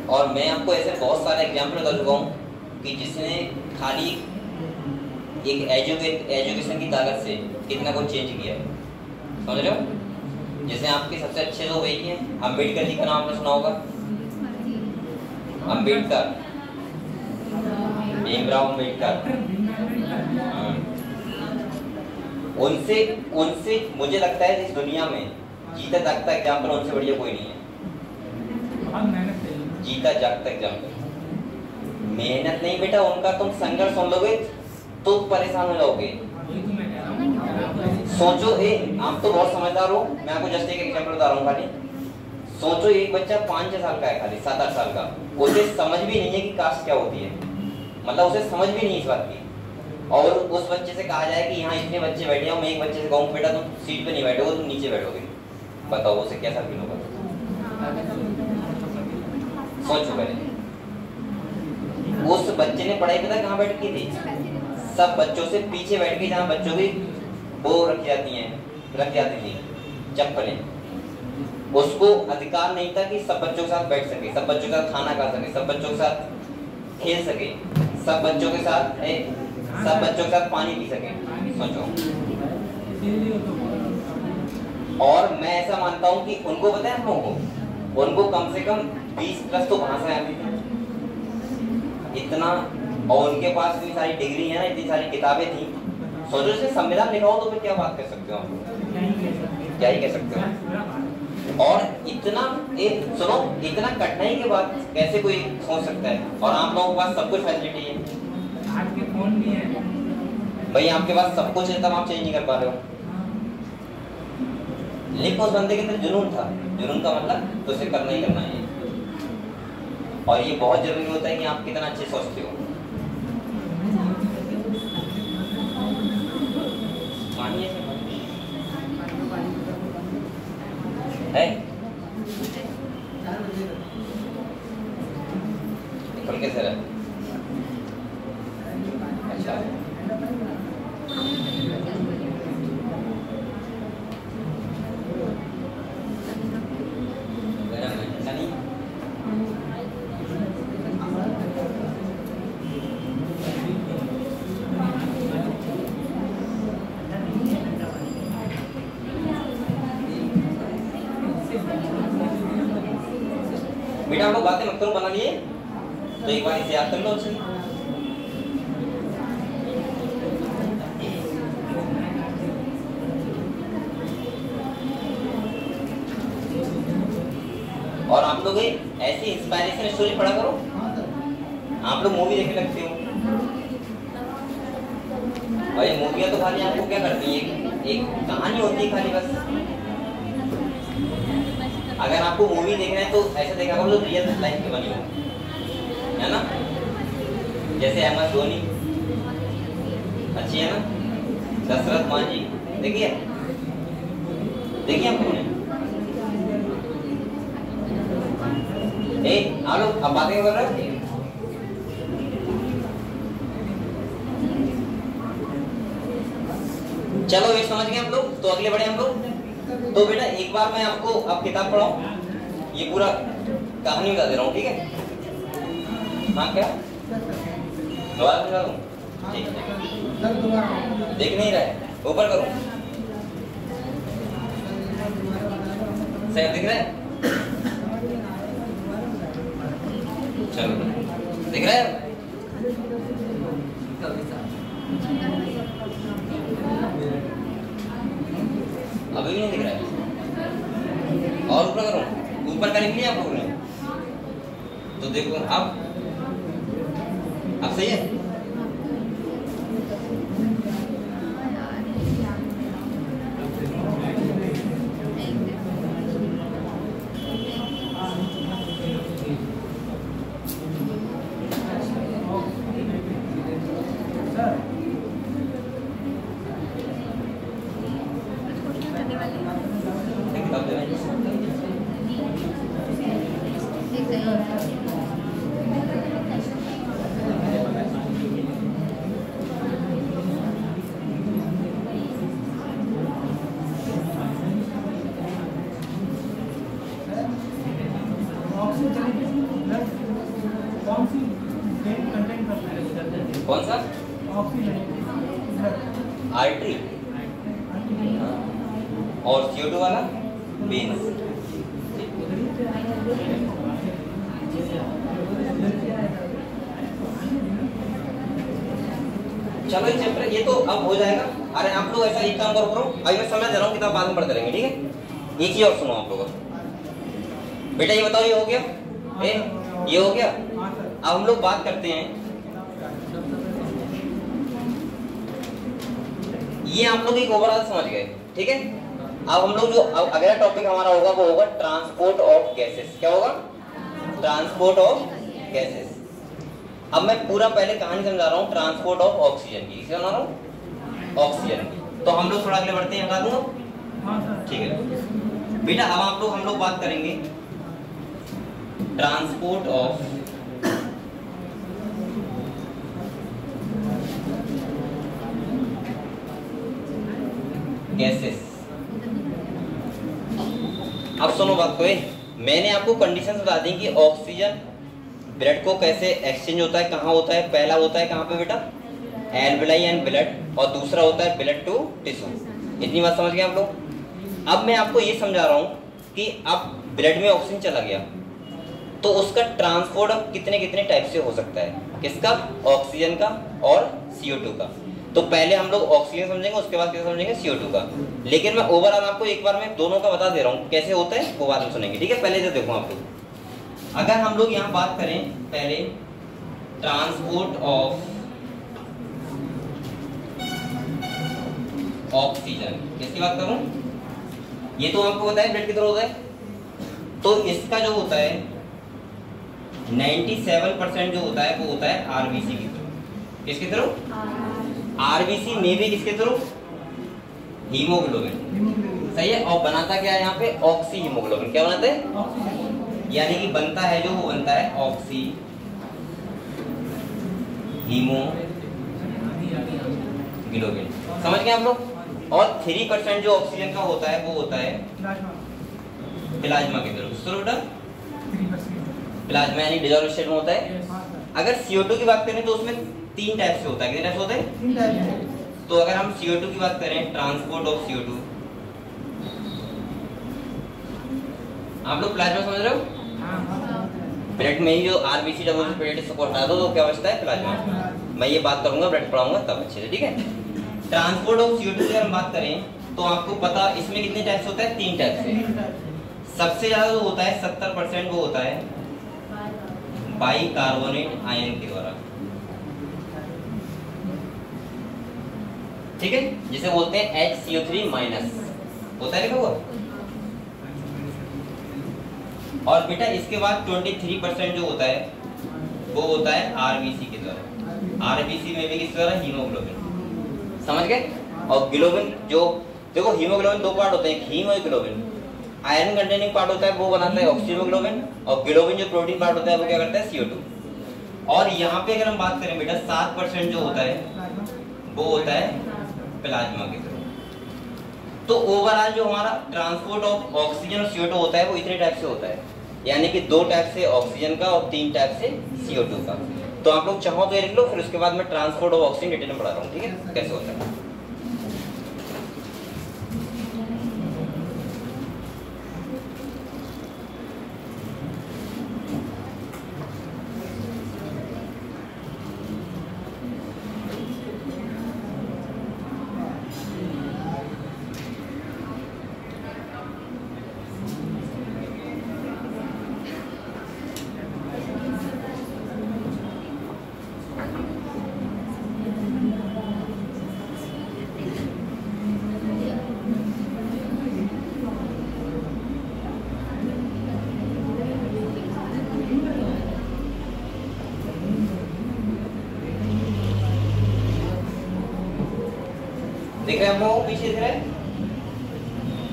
और मैं आपको ऐसे बहुत सारे एग्जाम्पल बता चुका हूँ कि जिसने खाली एक एजुकेशन की ताकत से कितना कुछ चेंज किया है। समझ रहे हो? जैसे आपके सबसे अच्छे लोग वही हैं, अम्बेडकर जी का नाम आपने सुना होगा, अम्बेडकर, भीमराव अम्बेडकर। उनसे मुझे लगता है इस दुनिया में जीता जागता एग्जाम्पल उनसे बढ़िया कोई नहीं है। जीता जागता एग्जाम्पल, मेहनत नहीं बेटा, उनका तुम संघर्ष सुन लोगे तो परेशान हो जाओगे। सोचो, आप तो बहुत समझदार हो, मैं आपको जस्ट एक एग्जाम्पल बता रहा हूँ खाली। सोचो एक बच्चा 5-6 साल का है, खाली 7-8 साल का, उसे समझ भी नहीं है कि कास्ट क्या होती है, मतलब उसे समझ भी नहीं इस बात की, और उस बच्चे से कहा जाए कि यहाँ इतने बच्चे बैठे हैं, मैं एक बच्चे से कहूँ बेटा तुम सीट पे नहीं बैठोगे, तुम नीचे बैठोगे, बताओ उसे कैसा फील होगा? सोचो पहले। उस बच्चे ने पढ़ाई पता कहाँ बैठ की थी? सब बच्चों से पीछे बैठ के, जहाँ बच्चों की वो रखी जाती थी चप्पलें। उसको अधिकार नहीं था कि सब बच्चों के साथ बैठ सके, सब बच्चों के साथ खाना खा सके, सब बच्चों के साथ खेल सके, सब बच्चों के साथ पानी पी सके। सोचो। और मैं ऐसा मानता हूँ कि उनको पता है, हम लोगों को उनको कम से कम 20+ तो भाषाएं आती थी इतना, और उनके पास इतनी सारी डिग्री है ना, इतनी सारी किताबें थी। सोचो से संविधान लिखा हो तो फिर क्या बात कर सकते हो आप? क्या ही कह सकते हो? और इतना सुनो, इतना कठिनाई के बाद कैसे कोई सोच सकता है? और आप लोगों के पास सब कुछ फैसिलिटी है, आपके फोन भी है भाई, आपके पास सब कुछ है, तब आप चेंज नहीं कर पा रहे हो। लेकिन उस बंदे के अंदर जुनून था। जुनून का मतलब तो उसे करना ही करना है। और ये बहुत जरूरी होता है कि आप कितना अच्छे सोचते हो। है निकल के सर। अच्छा बेटा, हम लोग बातें मत करो, बना लिए तो एक बार इसे याद कर लो अच्छे। और आप लोग ऐसी इंस्पायरेशन स्टोरी पढ़ा करो। आप लोग मूवी देखने लगते हो, और ये मूवियाँ तो खाली आपको क्या करती है, एक कहानी होती है खाली बस। अगर आपको मूवी देखना है तो ऐसे देखा करो जो रियल लाइफ की बनी हो, है ना? जैसे MS धोनी अच्छी है ना, दशरथ मांझी देखिए आप लोगों ने। आप लोग अब बातें कर रहे हो। चलो ये समझ गए हम लोग, तो अगले बढ़े हम लोग। तो बेटा एक बार मैं आपको अब किताब पढ़ाऊं, ये पूरा कहानी बता दे रहा हूँ, ठीक है? हाँ क्या दोबारा बता दूं? ठीक है, देख नहीं रहा है, ऊपर करूं, सही दिख रहा है? चलो दिख रहा है? अभी भी नहीं दिख रहा है? और ऊपर करो, ऊपर कर लिया आप लोगों ने? तो देखो अब सही है? कौन सा? आर्टरी और CO2 वाला वेन्स। चलो ये चैप्टर ये तो अब हो जाएगा। अरे आप लोग ऐसा एक काम करो, अभी मैं समय दे रहा हूँ, किताब बाद में पढ़ते रहेंगे, ठीक है? एक ही और सुनो आप लोग। बेटा ये बताओ, ये हो गया? ये हो गया? अब हम लोग बात करते हैं, ये आप लोग एक ओवरऑल समझ गए, ठीक है? अब हम लोग जो अगला टॉपिक हमारा होगा वो होगा ट्रांसपोर्ट ऑफ गैसेस। क्या होगा? Transport of gases. अब मैं पूरा पहले कहानी समझा रहा हूँ ट्रांसपोर्ट ऑफ ऑक्सीजन की, समझा रहा हूँ ऑक्सीजन की। तो हम लोग थोड़ा आगे बढ़ते हैं, बता दूंगा, ठीक है बेटा। अब हम लोग बात करेंगे ट्रांसपोर्ट ऑफ गैसेस। अब सुनो बात को, मैंने आपको कंडीशन बता दी कि ऑक्सीजन ब्लड को कैसे एक्सचेंज होता है, कहाँ होता है। पहला होता है कहाँ पे बेटा, एल्वेलाई एंड ब्लड, और दूसरा होता है ब्लड टू टिश्यू। इतनी बात समझ गए आप लोग। अब मैं आपको ये समझा रहा हूँ कि अब ब्लड में ऑक्सीजन चला गया तो उसका ट्रांसपोर्ट अब कितने कितने टाइप से हो सकता है, किसका, ऑक्सीजन का और CO2 का। तो पहले हम लोग ऑक्सीजन समझेंगे, उसके बाद क्या समझेंगे, CO2 का। लेकिन मैं ओवरऑल आपको एक बार में दोनों का बता दे रहा हूँ कैसे होता है, वो बाद में सुनेंगे, ठीक है। पहले जो देखो आप लोग, अगर हम लोग यहाँ बात करें पहले ट्रांसपोर्ट ऑफ ऑक्सीजन, किसकी बात करूं, ये तो आपको पता है ब्लड कितना होता है। तो इसका जो होता है 97% जो होता है वो होता है आरबीसी की थ्रू। किसके थ्रू, आरबीसी में भी किसके थ्रू, हीमोग्लोबिन, सही है। और बनाता क्या है यहाँ पे, ऑक्सी हीमोग्लोबिन। क्या बनाता है, यानी कि बनता है जो वो बनता है ऑक्सी हीमोग्लोबिन, समझ गए आप लोग। और 3% जो ऑक्सीजन का होता है वो होता है प्लाज्मा की थ्रू। बेटा प्लाज्मा यानी डिसॉल्व स्टेट में होता है। अगर CO2 की बात करें तो उसमें 3 टाइप से होता है। कितने टाइप से होते हैं, 3 टाइप। तो अगर हम CO2 की बात करें, ट्रांसपोर्ट ऑफ CO2, आप लोग प्लाज्मा समझ रहे हो, ब्लड में ही जो आरबीसी डबल प्लेट को हटा दो तो क्या बचता है, प्लाज्मा। मैं ये बात करूंगा, ब्लड पढ़ाऊंगा तब अच्छे से, ठीक है। ट्रांसपोर्ट ऑफ CO2 की हम बात करें तो आपको पता इसमें कितने टाइप्स होता है, 3 टाइप से। सबसे ज्यादा जो होता है 70% वो होता है बाइकार्बोनेट आयन के द्वारा, ठीक है, जिसे बोलते हैं HCO3 माइनस, होता है लिखा हुआ। और बेटा इसके बाद 23% जो होता है वो होता है आरबीसी के द्वारा। आरबीसी में भी किस द्वारा, हीमोग्लोबिन, समझ गए। और ग्लोबिन, जो देखो हीमोग्लोबिन 2 पार्ट होते हैं, हीमोग्लोबिन आयरन कंटेनिंग पार्ट होता है वो बनाता है ऑक्सीजोग्लोबिन, और ग्लोबिन जो प्रोटीन पार्ट होता है वो क्या करता है, CO2। और यहाँ पे अगर हम बात करें बेटा 7% जो होता है वो होता है प्लाज्मा के थ्रू। तो ओवरऑल जो हमारा ट्रांसपोर्ट ऑफ ऑक्सीजन और CO2 होता है वो इतने टाइप से होता है, यानी कि 2 टाइप से ऑक्सीजन का और 3 टाइप से CO2 का। तो आप लोग चाहो तो ये लिख लो, फिर उसके बाद मैं ट्रांसपोर्ट ऑफ ऑक्सीजन डिटेल में पढ़ा रहा हूँ, ठीक है, कैसे होता है। दिख रहा है हम लोगों को, पीछे दिख रहा है,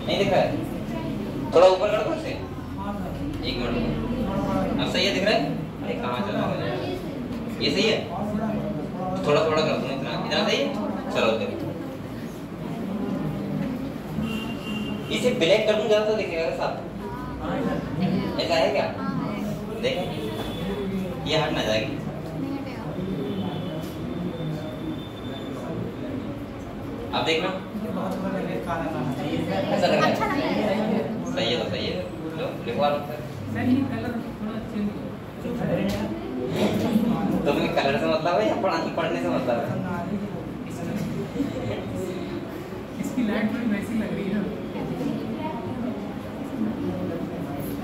नहीं दिख रहा है, थोड़ा ऊपर कर दो इसे, 1 मिनट। अब सही है, दिख रहा है, अरे कहाँ चला गया, ये सही है, थोड़ा थोड़ा कर दो, इतना इतना सही है, चलो देखो इसे ब्लैक कर दूं ज्यादा तो दिखेगा साथ, ऐसा है क्या, देखें ये हट ना जाएगी। आप देखना ऐसा लग रहा है, सही है तो सही है, लो लिखवा लो। तुम्हें कलर से मतलब है या पढ़ने से मतलब है? इसकी लाइट थोड़ी वैसी लग रही है ना।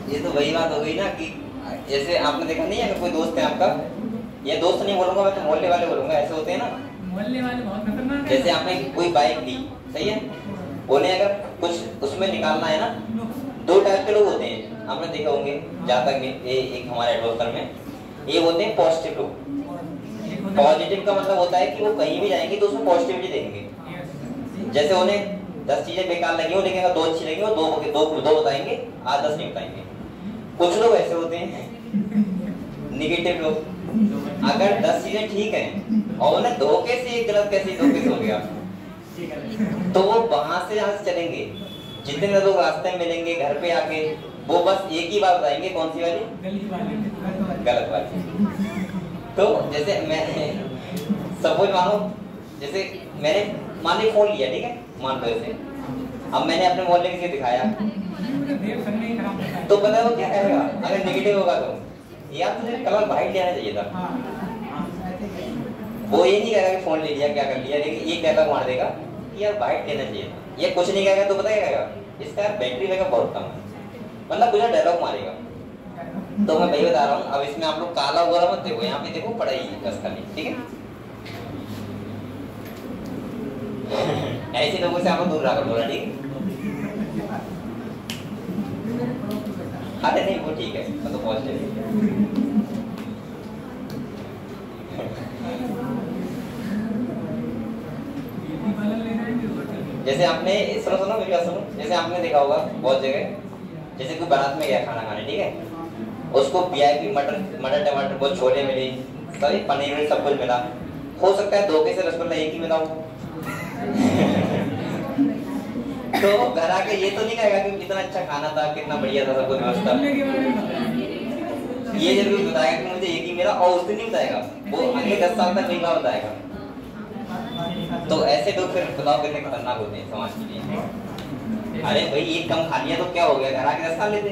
ये तो वही बात हो गई ना कि जैसे आपने देखा नहीं है, अगर कोई दोस्त है आपका, ये दोस्त नहीं बोलूंगा मैं तो मोहल्ले वाले बोलूंगा, ऐसे होते हैं ना मोहल्ले वाले बहुत खतरनाक है। जैसे आपने कोई बाइक ली, सही है, उन्हें अगर कुछ उसमें निकालना है ना, 2 टाइप के लोग होते हैं, आपने देखा होंगे जहाँ तक एक हमारे एडवोकेट में, ये होते हैं पॉजिटिव लोग, पॉजिटिव का मतलब होता है कि वो कहीं भी जाएंगे तो उसमें पॉजिटिविटी देंगे। जैसे उन्हें 10 चीजें बेकार लगी हो लेकिन 2 अच्छी लगी हो, दो बताएंगे, 10 नहीं बताएंगे। कुछ लोग ऐसे होते हैं निगेटिव लोग, अगर 10 चीजें ठीक हैं और उन्हें धोखे से एक गलत कैसे धोखे से हो गया तो वो वहां से जहां से चलेंगे, जितने लोग रास्ते में मिलेंगे घर पे आके, वो बस एक ही बात बताएंगे। कौन सी वाली? गलत वाली। तो जैसे मैं सपोज मानो, जैसे मैंने मान ली फोन लिया, ठीक है, मान लो ऐसे, अब मैंने अपने मोहल्ले किसी को दिखाया तो पता है वो क्या कहेगा अगर नेगेटिव होगा तो, यार तुझे कलर वाइट लेना चाहिए था। वो ये नहीं कहेगा कि फोन ले लिया क्या कर लिया, लेकिन ये डायलॉग मार देगा कि यार वाइट लेना चाहिए था। ये कुछ नहीं कहेगा तो पता क्या कहेगा, इसका यार बैटरी बैकअप बहुत कम है, मतलब कुछ डायलॉग मारेगा। तो मैं वही बता रहा हूँ, अब इसमें आप लोग काला वगैरह मत देखो, यहाँ पे देखो पढ़ाई है बस खाली, ठीक है। ऐसे लोगों से आपको दूर रखा बोला, ठीक है। अरे नहीं वो ठीक है, मैं तो पॉजिटिव। जैसे आपने सुनो मेरी बात सुनो, जैसे आपने देखा होगा बहुत जगह, जैसे कोई बारात में गया खाना खाने, ठीक है, उसको वीआईपी मटर टमाटर वो छोले मिली, सॉरी पनीर सब कुछ मिला, हो सकता है धोखे से रसगुल्ला एक ही मिला हो। तो घर आके ये तो नहीं कहेगा कि कितना अच्छा खाना था, कितना बढ़िया था, सब कुछ व्यवस्था, ये जरूर बताएगा कि मुझे एक ही मिला, और उस दिन नहीं बताएगा, वो अगले 10 साल तक नहीं बताएगा। तो ऐसे लोग फिर बताओ कितने खतरनाक होते हैं समाज के लिए। अरे भाई एक कम खा लिया तो क्या हो गया, घर आके 10 खा लेते।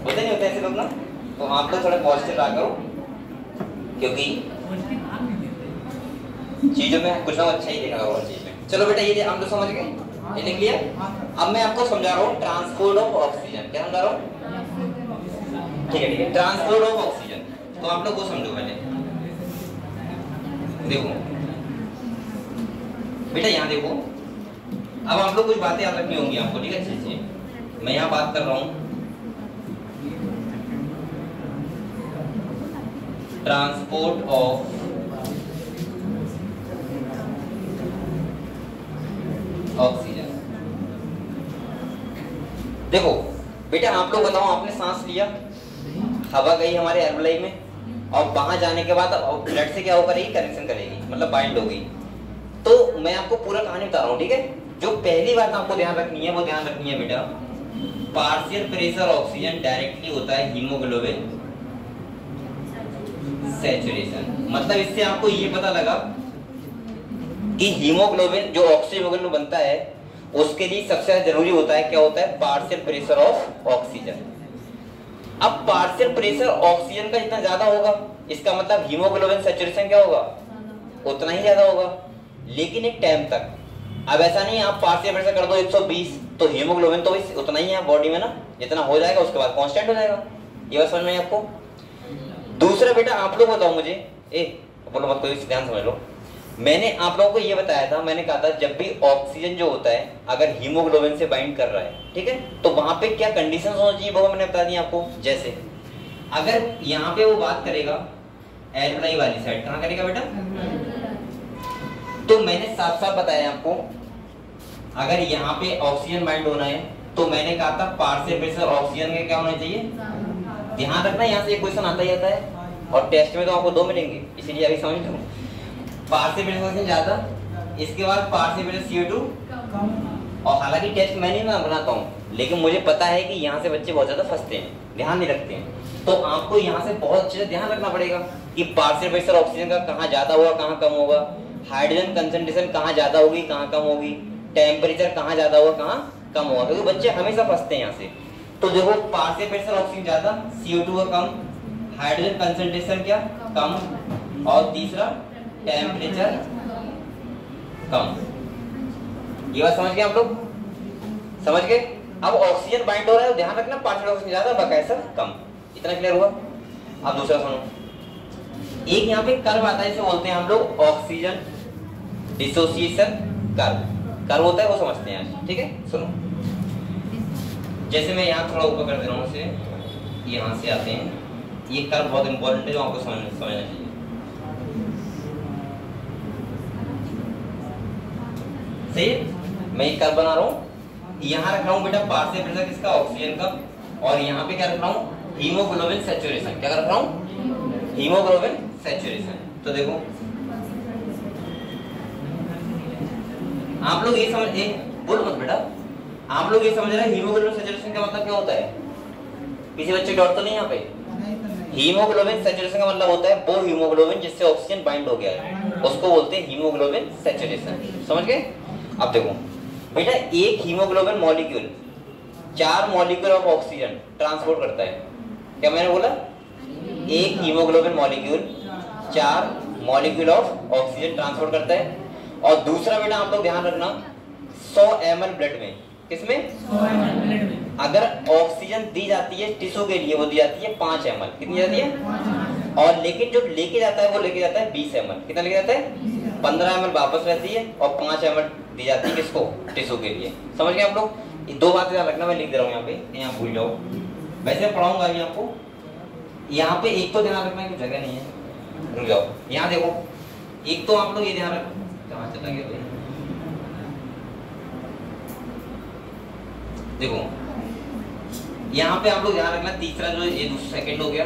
होते नहीं होते ऐसे लोग ना। तो आप लोग थोड़ा पॉजिटिव आ करो, क्योंकि चीजों में कुछ ना अच्छा ही देखा होगा चीज में। चलो बेटा ये हम लोग समझ गए, ये लिख लिया। अब मैं आपको समझा रहा हूँ ट्रांसपोर्ट ऑफ ऑक्सीजन। क्या समझा रहा हूँ? ठीक है, ट्रांसपोर्ट ऑफ ऑक्सीजन। तो आप लोग को समझो पहले, देखो बेटा यहाँ देखो, अब आप लोग कुछ बातें याद रखनी होंगी आपको, ठीक है अच्छे से। मैं यहाँ बात कर रहा हूँ ट्रांसपोर्ट ऑफ ऑक्सीजन। देखो बेटा आप लोग बताओ, आपने सांस लिया, हवा गई हमारे एल्वलाई में, और वहां जाने के बाद ब्लड से क्या हो करेगी, कनेक्शन करेगी, मतलब बाइंड होगी। तो मैं आपको पूरा कहानी बता रहा हूँ, ठीक है। जो पहली बात आपको ध्यान रखनी है वो ध्यान रखनी है बेटा, पार्शियल प्रेशर ऑक्सीजन डायरेक्टली होता है हीमोग्लोबिन सैचुरेशन। मतलब इससे आपको ये पता लगा कि हीमोग्लोबिन जो ऑक्सीजन बनता है उसके लिए सबसे ज्यादा जरूरी होता है, क्या होता है, पार्शियल प्रेशर ऑफ ऑक्सीजन। अब पार्शियल प्रेशर ऑक्सीजन का जितना ज्यादा होगा, इसका मतलब हीमोग्लोबिन सैचुरेशन क्या होगा, उतना ही ज्यादा होगा, लेकिन एक टाइम तक। अब ऐसा नहीं आप पार्शियल प्रेशर कर दो 120 तो हीमोग्लोबिन तो उतना ही है बॉडी में ना, जितना हो जाएगा उसके बाद कांस्टेंट हो जाएगा। ये बात समझ में आपको? दूसरा बेटा आप लोग बताओ मुझे, बोलो मत, कोई ध्यान समझ लो। मैंने आप लोगों को ये बताया था, मैंने कहा था जब भी ऑक्सीजन जो होता है अगर हीमोग्लोबिन से बाइंड कर रहा है, ठीक है, तो वहां पे क्या कंडीशंस होना चाहिए वो मैंने बता दी आपको। जैसे अगर यहाँ पे वो बात करेगा एल्वलाई वाली साइड, कहाँ करेगा बेटा, तो मैंने साफ साफ बताया आपको, अगर यहाँ पे ऑक्सीजन बाइंड होना है तो मैंने कहा था पार्शियल प्रेशर ऑक्सीजन का क्या होना चाहिए। ध्यान रखना यहाँ से एक क्वेश्चन आता ही आता है, और टेस्ट में तो आपको 2 मिलेंगे, इसीलिए अभी समझ लो। पार्शियल प्रेशर ऑक्सीजन ज्यादा, इसके बाद पार्शियल प्रेशर CO2, और हालांकि टेस्ट मैं नहीं बनाता हूँ, लेकिन मुझे पता है कि यहाँ से बच्चे बहुत ज्यादा फंसते हैं, ध्यान नहीं रखते हैं। तो आपको यहाँ से बहुत अच्छे से ध्यान रखना पड़ेगा कि पार्शियल प्रेशर ऑक्सीजन का कहाँ ज्यादा होगा कहाँ कम होगा, हाइड्रोजन कंसंट्रेशन कहाँ ज्यादा होगी कहाँ कम होगी, टेम्परेचर कहाँ ज्यादा होगा कहाँ कम होगा, क्योंकि बच्चे हमेशा फंसते हैं यहाँ से। तो देखो पार्शियल प्रेशर ऑक्सीजन ज्यादा, CO2 का कम, हाइड्रोजन कंसंट्रेशन क्या कम, और तीसरा टेम्परेचर कम। ये बात समझ गए आप लोग? समझ गए? अब ऑक्सीजन बाइंड हो रहा है तो ध्यान रखना पार्शियल ऑक्सीजन ज्यादा बकायदा कम। इतना क्लियर हुआ? अब दूसरा सुनो, एक यहाँ पे कर्व आता है, इसे बोलते हैं हम लोग ऑक्सीजन डिसोसिएशन कर्व। कर्व होता है वो समझते हैं आज, ठीक है। सुनो, जैसे मैं यहाँ थोड़ा ऊपर कर दे रहा हूँ, यहाँ से आते हैं, ये कर्व बहुत इंपॉर्टेंट है जो आपको समझना चाहिए। सही है, मैं एक कर्व बना रहा हूँ, यहाँ रख रहा हूँ बेटा पार्शियल प्रेशर किसका, ऑक्सीजन का, और यहाँ पे क्या रख रहा हूँ, हीमोग्लोबिन सैचुरेशन। क्या रख रहा हूँ, हीमोग्लोबिन सैचुरेशन। तो देखो आप लोग ये समझ, बोलो मत बेटा, आप लोग ये समझ रहे हैं हीमोग्लोबिन सैचुरेशन का मतलब क्या होता है? किसी बच्चे को डाउट तो नहीं यहाँ पे? हीमोग्लोबिन सैचुरेशन का मतलब होता है वो हीमोग्लोबिन जिससे ऑक्सीजन बाइंड हो गया है, उसको बोलते हैं हीमोग्लोबिन सैचुरेशन। समझ गए? अब देखो बेटा, एक haemoglobin molecule 4 molecule of oxygen transport करता है। क्या मैंने बोला? एक haemoglobin molecule 4 molecule of oxygen transport करता है। और दूसरा बेटा आप लोग ध्यान रखना, 100 ml ब्लड में, किसमें? 100 ml ब्लड में। अगर ऑक्सीजन दी जाती है टिश्यू के लिए, वो दी जाती है 5 ml। कितनी जाती है? और लेकिन जो लेके जाता है वो लेके जाता है 20 ml। कितना लेके जाता है? 15 ml वापस रहती है और 5 ml दी जाती है किसको? टिश्यू के लिए। समझ गए आप लोग? ये दो बातें ध्यान रखना, मैं लिख दे रहा हूँ यहाँ पे, यहाँ भूल जाओ, वैसे पढ़ाऊंगा अभी आपको। यहाँ पे एक तो ध्यान रखना है कि जगह नहीं है, रुक जाओ, यहाँ देखो, एक तो आप लोग ये ध्यान रखो, कहाँ चला गया भाई? देखो यहाँ पे आप लोग ध्यान रखना, तीसरा जो ये दूसरा सेकंड हो गया,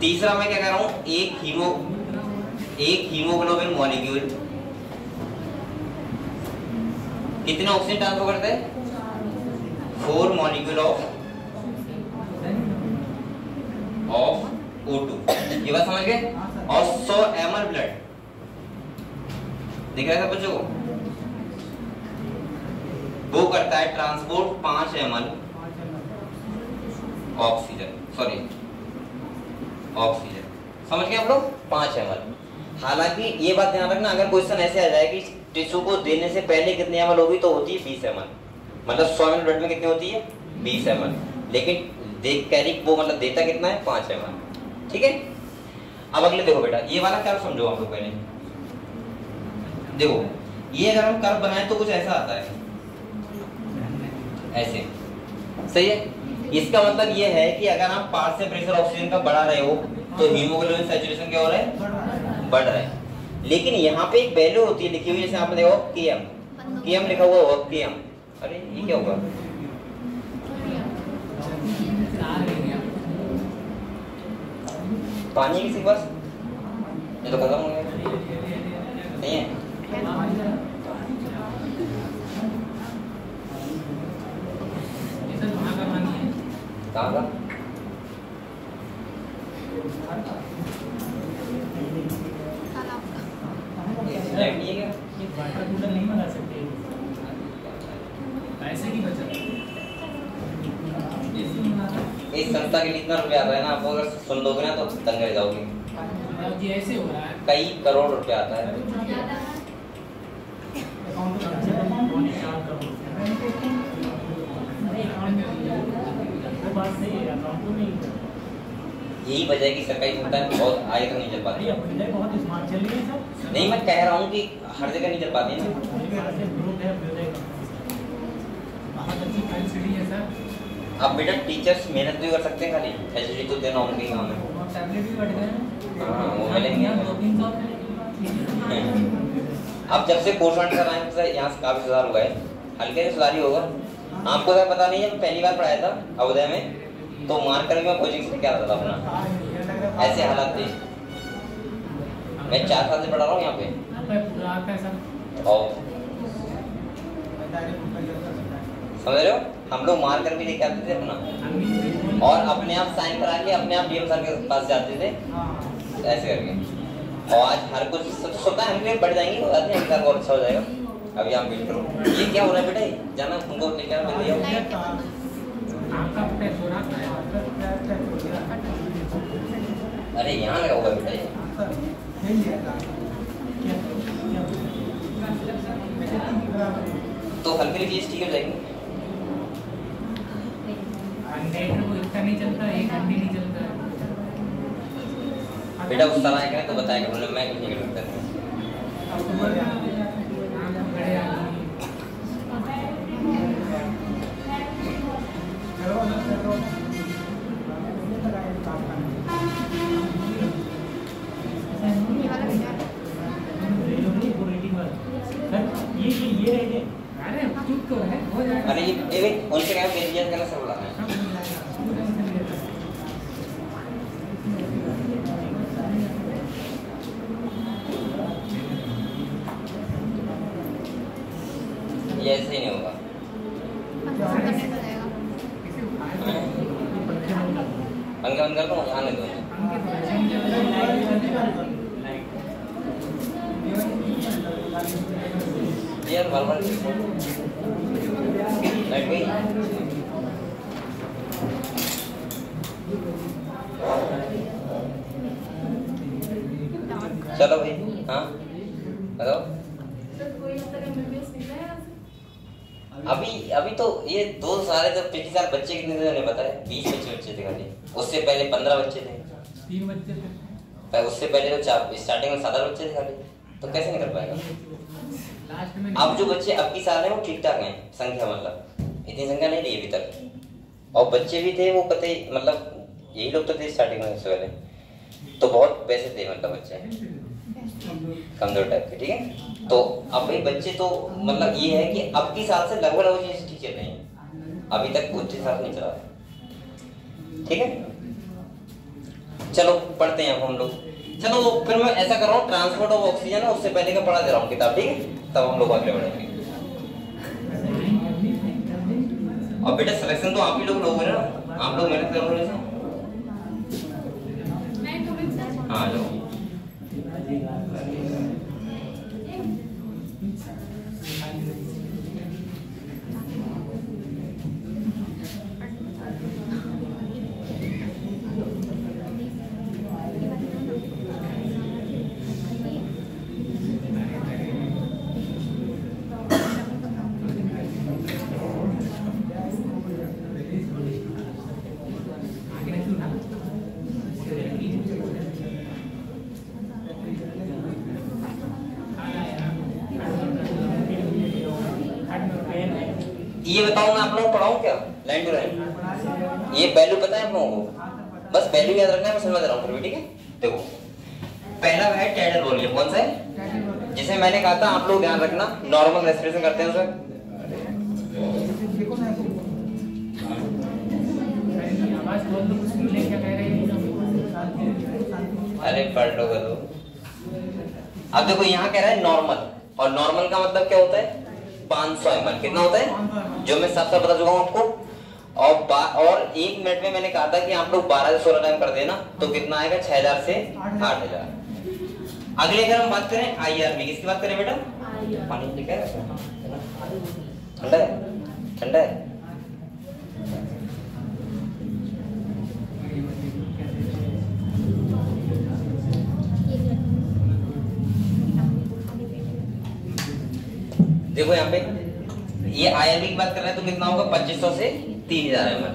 तीसरा मैं क्या कह रहा हूँ, एक हीमोग्लोबिन मॉलिक्यूल कितने ऑक्सीजन ट्रांसफर करते हैं? 4 मॉलिक्यूल ऑफ O2। ये बात समझ गए? और 100 ml ब्लड, दिख रहा है बच्चों को? वो करता है transport 5 ml oxygen, sorry oxygen. समझ गए आप लोग? 5 ml। हालांकि ये बात ध्यान रखना, अगर क्वेश्चन ऐसे आ जाए कि टिश्यू को देने से पहले कितनी ml होगी, तो होती है 20 ml। मतलब 100 ml ब्लड में कितनी होती है? 20 ml। लेकिन देख कैरी वो मतलब देता कितना है? 5 ml। ठीक है, अब अगले देखो बेटा, ये वाला कर्व समझो आप लोग। पहले देखो, ये अगर हम कर्व बनाए तो कुछ ऐसा आता है, ऐसे। सही है? इसका मतलब ये है कि अगर आप पार्शियल प्रेशर ऑक्सीजन का बढ़ा रहे हो तो हीमोग्लोबिन सैचुरेशन क्या हो रहा है? बढ़ रहा है। लेकिन यहाँ पे एक वैल्यू होती है लिखी हुई, जैसे आपने देखो Km लिखा हुआ होगा, Km। अरे ये क्या होगा? पानी किसी के पास? ये तो खत्म हो गया, नहीं है? कहाँ का? नहीं बना सकते पैसे की बचत। इस संस्था के लिए इतना रुपया आता है ना, आप अगर सुन लोगे ना तो दंगे रह जाओगे। ये ऐसे हो रहा है, कई करोड़ रुपया आता है। यही वजह है कि सरकारी संस्थाएं बहुत आगे तक नहीं चल पाती। नहीं, मैं कह रहा हूँ कि हर जगह नहीं चल पाती ना। अब बेटा टीचर्स मेहनत भी कर सकते हैं, खाली एचडी तो देना उनके काम है। हाँ, वो मिलेंगे। अब जब से कोर्स कर रहे हैं यहाँ से काफी सुधार हुआ है, हल्के से सुधार ही होगा। आपको तो पता नहीं है, पहली बार पढ़ाया था अवधय में, तो मार्कर में कोचिंग से क्या था अपना, ऐसे हालात थे। मैं 4 साल से पढ़ा रहा हूँ यहाँ पे। और समझ रहे हो, हम लोग मार्कर भी लेके आते थे अपना, और अपने आप साइन करा के अपने आप डीएम सर के पास जाते थे ऐसे करके। और आज हर कुछ सोचता है, हम भी बढ़ जाएंगे, और अच्छा हो जाएगा। अभी आप वेट करो। ये क्या हो रहा है बेटा? जाना तुमको लेके आना, मिल जाओ। अरे यहाँ लगा हुआ है बेटा ये, तो हल्के लिए ठीक हो जाएंगे। नहीं चलता, एक घंटे नहीं चलता बेटा। उस तरह है तो बताएगा, बोले मैं कुछ नहीं कर सकता। चुप तो है, हो जाएगा। अरे ये उनसे क्या बेरिया करना सब बुलाना है। सब हो जाएगा, तू टेंशन नहीं लेता। ये ऐसे ही नहीं होगा। पंखा बंद कर दो, यहाँ नहीं दो। यार बार-बार लाइट गई। चलो भाई, हाँ बताओ। अभी तो ये 2 साल है, जब पिछले साल बच्चे कितने थे उन्हें पता है? 20 बच्चे थे खाली। उससे पहले 15 बच्चे थे। 3 बच्चे थे। उससे पहले तो स्टार्टिंग में 7 बच्चे थे खाली। तो कैसे निकल पाएगा? लास्ट में अब जो बच्चे अब की साल है वो ठीक ठाक हैं संख्या, मतलब इतनी संख्या नहीं रही अभी तक। और बच्चे भी थे वो पता ही, मतलब यही लोग तो थे स्टार्टिंग में, उससे पहले तो बहुत वैसे थे, मतलब बच्चे कमजोर टाइप के। ठीक है, तो अब भाई बच्चे तो मतलब ये है कि अब की साल से लगभग चीजें ठीक चल रही हैं, अभी तक कुछ हिसाब नहीं चला। ठीक है, चलो पढ़ते हैं अब हम लोग। चलो फिर मैं ऐसा कर रहा हूँ, ट्रांसपोर्ट ऑफ ऑक्सीजन उससे पहले का पढ़ा दे रहा हूँ किताब, ठीक है, तब हम लोग आगे बढ़ेंगे। और बेटा सिलेक्शन तो आप ही लोग लोगे ना, आप लोग मेहनत करोगे ना। हाँ जाओ। ये बताऊं मैं आप लोगों को पढ़ाऊं क्या लाइन टू लाइन? ये वैल्यू पता है आप लोगों को? बस वैल्यू याद रखना है, मैं समझ रहा हूँ फिर भी। ठीक है, देखो पहला है टाइडल वॉल्यूम। कौन सा है? जिसे मैंने कहा था आप लोग ध्यान रखना, नॉर्मल रेस्पिरेशन करते हैं उसमें। अरे पढ़ लो करो। अब देखो यहाँ कह रहा है नॉर्मल, और नॉर्मल का मतलब क्या होता है? 500 ml। कितना होता है? जो मैं सबसे बता चुका हूँ आपको। और 1 मिनट में मैंने कहा था कि आप लोग 12 से 16 टाइम कर देना, तो कितना आएगा? 6000 से 8000। अगले अगर हम बात करें IRB, किसकी बात करें बेटा? पानी ठीक है, ठंडा है, ठंडा है। देखो यहाँ पे ये IRB की बात कर रहे हैं, तो कितना होगा? 2500 से 3000 ml।